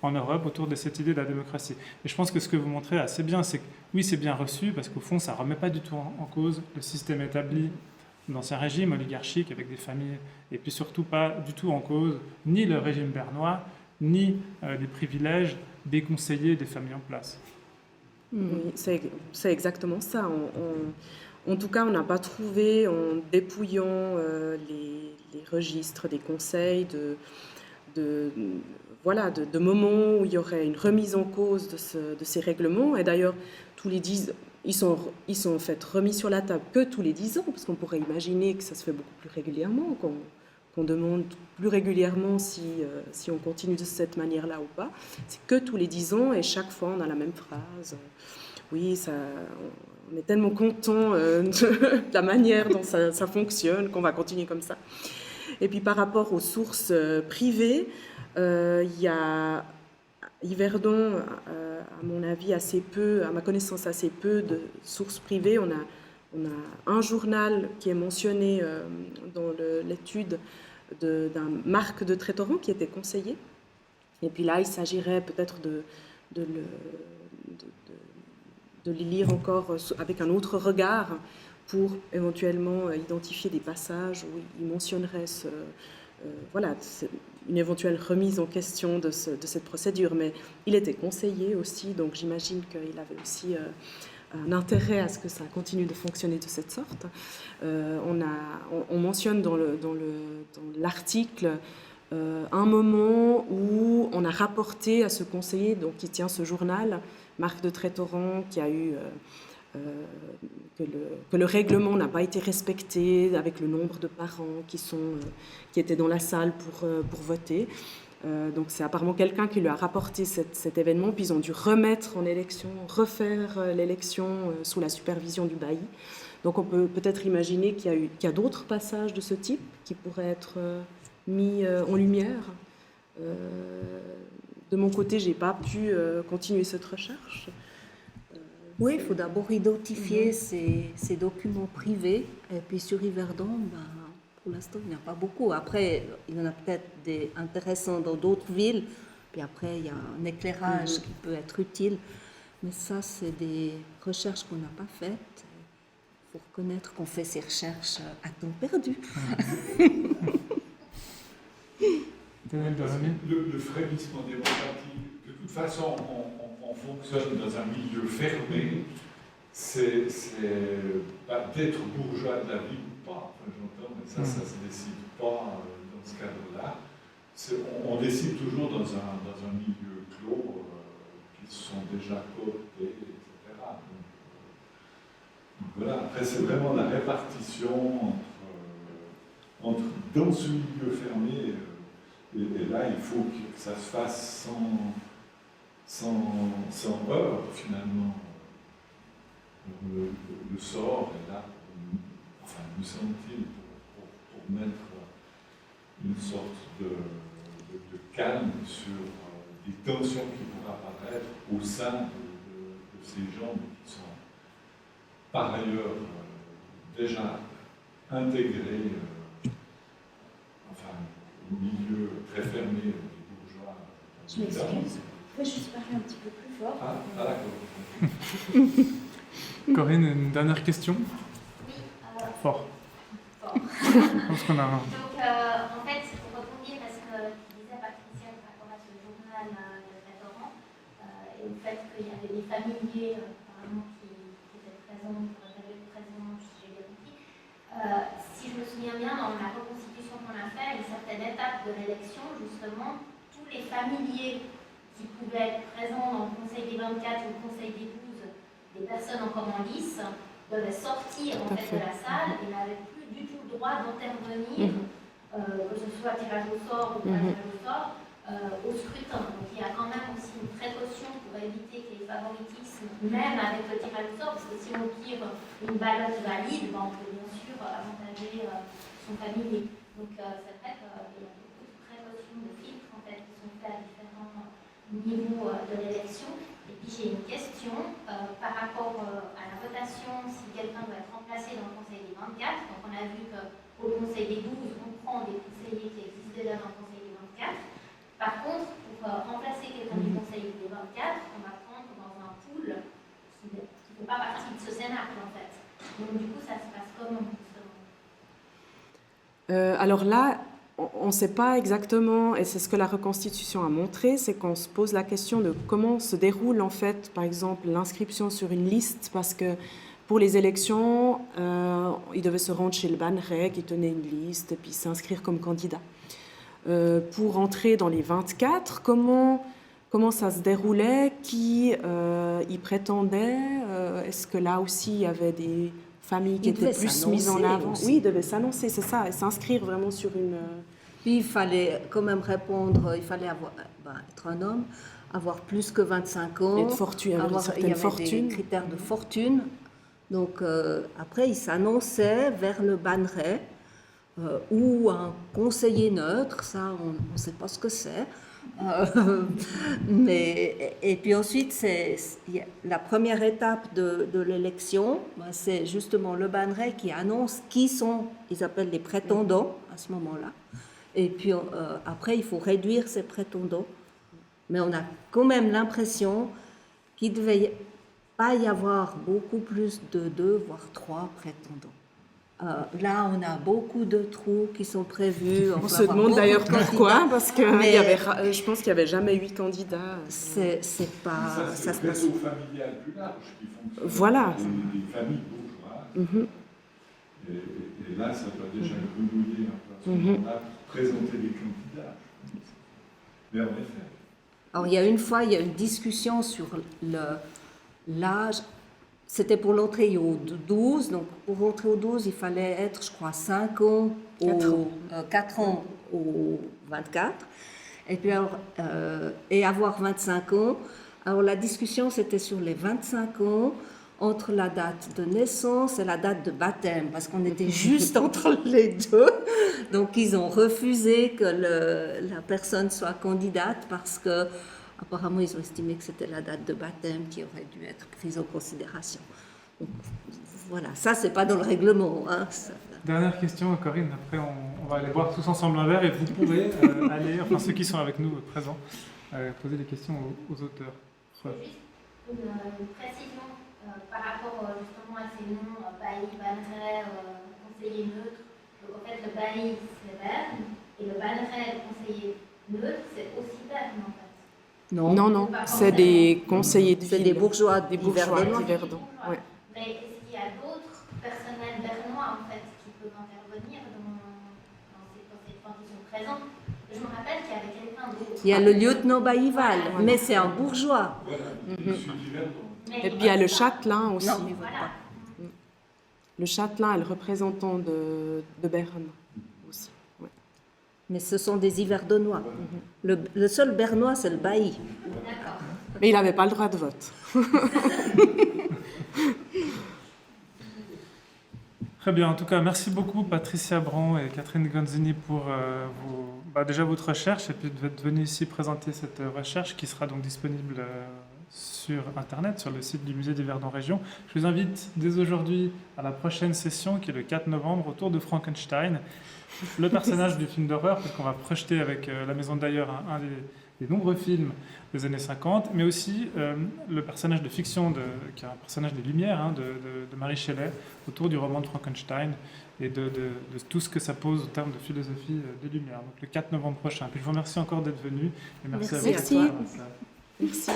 en Europe autour de cette idée de la démocratie. Et je pense que ce que vous montrez assez bien, c'est que oui, c'est bien reçu, parce qu'au fond, ça ne remet pas du tout en cause le système établi d'ancien régime oligarchique avec des familles, et puis surtout pas du tout en cause ni le régime bernois, ni les privilèges des conseillers des familles en place. Oui, c'est exactement ça. En tout cas, on n'a pas trouvé, en dépouillant les registres des conseils, de moments où il y aurait une remise en cause de ces règlements. Et d'ailleurs, tous les 10, ils sont en fait remis sur la table que tous les 10 ans, parce qu'on pourrait imaginer que ça se fait beaucoup plus régulièrement, qu'on demande plus régulièrement si on continue de cette manière-là ou pas. C'est que tous les 10 ans, et chaque fois, on a la même phrase. Oui, on est tellement content de la manière dont ça fonctionne qu'on va continuer comme ça. Et puis par rapport aux sources privées, il y a Yverdon, à mon avis, assez peu, à ma connaissance, assez peu de sources privées. On a un journal qui est mentionné dans l'étude d'un Marc de Trétoran qui était conseiller. Et puis là, il s'agirait peut-être de les lire encore avec un autre regard pour éventuellement identifier des passages où il mentionnerait une éventuelle remise en question de cette procédure. Mais il était conseiller aussi, donc j'imagine qu'il avait aussi un intérêt à ce que ça continue de fonctionner de cette sorte. On mentionne dans l'article un moment où on a rapporté à ce conseiller, donc qui tient ce journal, Marc de Trétoran, qui a eu que le règlement n'a pas été respecté avec le nombre de parents qui étaient dans la salle pour voter. Donc c'est apparemment quelqu'un qui lui a rapporté cet événement, puis ils ont dû remettre en élection, refaire l'élection sous la supervision du bailli. Donc on peut peut-être imaginer qu'il y a d'autres passages de ce type qui pourraient être mis en lumière. De mon côté, je n'ai pas pu continuer cette recherche. Oui, il faut d'abord identifier ces documents privés. Et puis sur Yverdon, pour l'instant, il n'y en a pas beaucoup. Après, il y en a peut-être des intéressants dans d'autres villes. Puis après, il y a un éclairage qui peut être utile. Mais ça, c'est des recherches qu'on n'a pas faites. Il faut reconnaître qu'on fait ces recherches à temps perdu. Le frémissement démocratique, de toute façon, on fonctionne dans un milieu fermé, c'est d'être bourgeois de la vie ou pas. Enfin, j'entends, mais ça se décide pas dans ce cadre-là. On décide toujours dans un milieu clos qui sont déjà cooptés, etc. Donc, voilà. Après, c'est vraiment la répartition dans ce milieu fermé. Et là, il faut que ça se fasse sans heurts, finalement. Le sort est là, nous semble-t-il, pour mettre une sorte de calme sur des tensions qui pourraient apparaître au sein de ces gens qui sont par ailleurs déjà intégrés au milieu très fermé des bourgeois. Je m'excuse. Je peux juste parler un petit peu plus fort. Ah d'accord. Corinne, une dernière question? Oui. Fort. Fort. Je pense qu'on a un... Donc, en fait, c'est pour rebondir à ce que disait Patricia par rapport à ce journal de Trétoran et au fait qu'il y avait des familiers apparemment qui étaient présents, si j'ai bien compris. Si je me souviens bien, dans la reconstitution qu'on a fait, à une certaine étape de l'élection, justement, tous les familiers qui pouvaient être présents dans le Conseil des 24 ou le Conseil des 12, des personnes encore en lice, devaient sortir en fait de la salle et n'avaient plus du tout le droit d'intervenir que ce soit tirage au sort ou pas tirage au sort, au scrutin. Donc il y a quand même aussi une précaution pour éviter qu'il y ait favoritisme, même avec le tirage au sort, parce que si on tire une ballotte valide, on peut bien sûr avantager son familier. Donc c'est vrai qu'il y a beaucoup de précautions, de filtres en fait, qui sont faits à différents niveaux de l'élection. Et puis j'ai une question par rapport à la votation, si quelqu'un doit être remplacé dans le Conseil des 24. Donc on a vu qu'au Conseil des 12, on prend des conseillers qui existent déjà dans le Conseil des 24. Par contre, pour remplacer quelqu'un du Conseil des 24, on va prendre dans un pool qui ne fait pas partie de ce Cénacle en fait. Donc du coup, ça se passe comment justement? Alors là, on ne sait pas exactement, et c'est ce que la reconstitution a montré, c'est qu'on se pose la question de comment se déroule en fait, par exemple, l'inscription sur une liste, parce que pour les élections, ils devaient se rendre chez le Banneret qui tenait une liste et puis s'inscrire comme candidat. Pour entrer dans les 24, comment ça se déroulait, qui y prétendait, est-ce que là aussi il y avait des familles qui étaient plus mises en avant aussi. Oui, ils devaient s'annoncer, c'est ça, et s'inscrire vraiment sur une... Puis il fallait quand même répondre, il fallait être un homme, avoir plus que 25 ans, et de fortune, il y avait des critères de fortune. Donc après, il s'annonçait vers le Banneret ou un conseiller neutre, ça on ne sait pas ce que c'est. Et puis ensuite, la première étape de l'élection, c'est justement le Banneret qui annonce qui sont, ils appellent les prétendants à ce moment-là. Et puis après, il faut réduire ces prétendants. Mais on a quand même l'impression qu'il ne devait pas y avoir beaucoup plus de 2, voire 3 prétendants. Là, on a beaucoup de trous qui sont prévus. On se demande d'ailleurs pourquoi, parce que je pense qu'il n'y avait jamais 8 candidats. C'est pas... Ça c'est le réseau familial plus large qui fonctionne. Voilà. Les familles bourgeoises. Et là, ça doit déjà grenouiller un peu à ce moment-là pour présenter les candidats. Mais en effet. Alors, il y a une discussion sur l'âge. C'était pour l'entrée au 12. Donc, pour entrer au 12, il fallait être, je crois, 4 ans au 24. Et puis, et avoir 25 ans. Alors, la discussion, c'était sur les 25 ans, entre la date de naissance et la date de baptême, parce qu'on était juste entre les deux. Donc, ils ont refusé que la personne soit candidate parce que, apparemment, ils ont estimé que c'était la date de baptême qui aurait dû être prise en considération. Donc, voilà, ça, c'est pas dans le règlement. Hein. Dernière question, Corinne. Après, on va aller boire tous ensemble un verre et vous pourrez aller, enfin ceux qui sont avec nous présents, poser des questions aux auteurs. Juste une précision par rapport justement à ces noms, bailli, Banneret, conseiller neutre. Donc en fait, le bailli, c'est Berne, et le Banneret, le conseiller neutre, c'est aussi Berne en fait. Non, c'est des conseillers de ville. C'est des bourgeois d'Yverdon. Ouais. Mais est-ce qu'il y a d'autres personnels bernois en fait qui peuvent intervenir dans ces points qui sont présents? Je me rappelle qu'il y avait quelqu'un d'autre. Il y a le lieutenant Baillival, mais c'est un bourgeois. Voilà, Et puis il y a le châtelain aussi. Non, il vote pas. Le châtelain est le représentant de Berne aussi. Ouais. Mais ce sont des Yverdonois. Le seul bernois, c'est le bailli. D'accord. Mais il n'avait pas le droit de vote. Très bien, en tout cas, merci beaucoup Patricia Bran et Catherine Gonzini pour déjà votre recherche et puis d'être venue ici présenter cette recherche qui sera donc disponible sur Internet, sur le site du Musée d'Yverdon Région. Je vous invite dès aujourd'hui à la prochaine session qui est le 4 novembre autour de Frankenstein, le personnage du film d'horreur, parce qu'on va projeter avec La Maison d'Ailleurs un des nombreux films des années 50, mais aussi le personnage de fiction, qui est un personnage des Lumières, de Mary Shelley, autour du roman de Frankenstein et de tout ce que ça pose en termes de philosophie des Lumières. Donc le 4 novembre prochain. Puis je vous remercie encore d'être venu et merci à vous. Merci. Merci.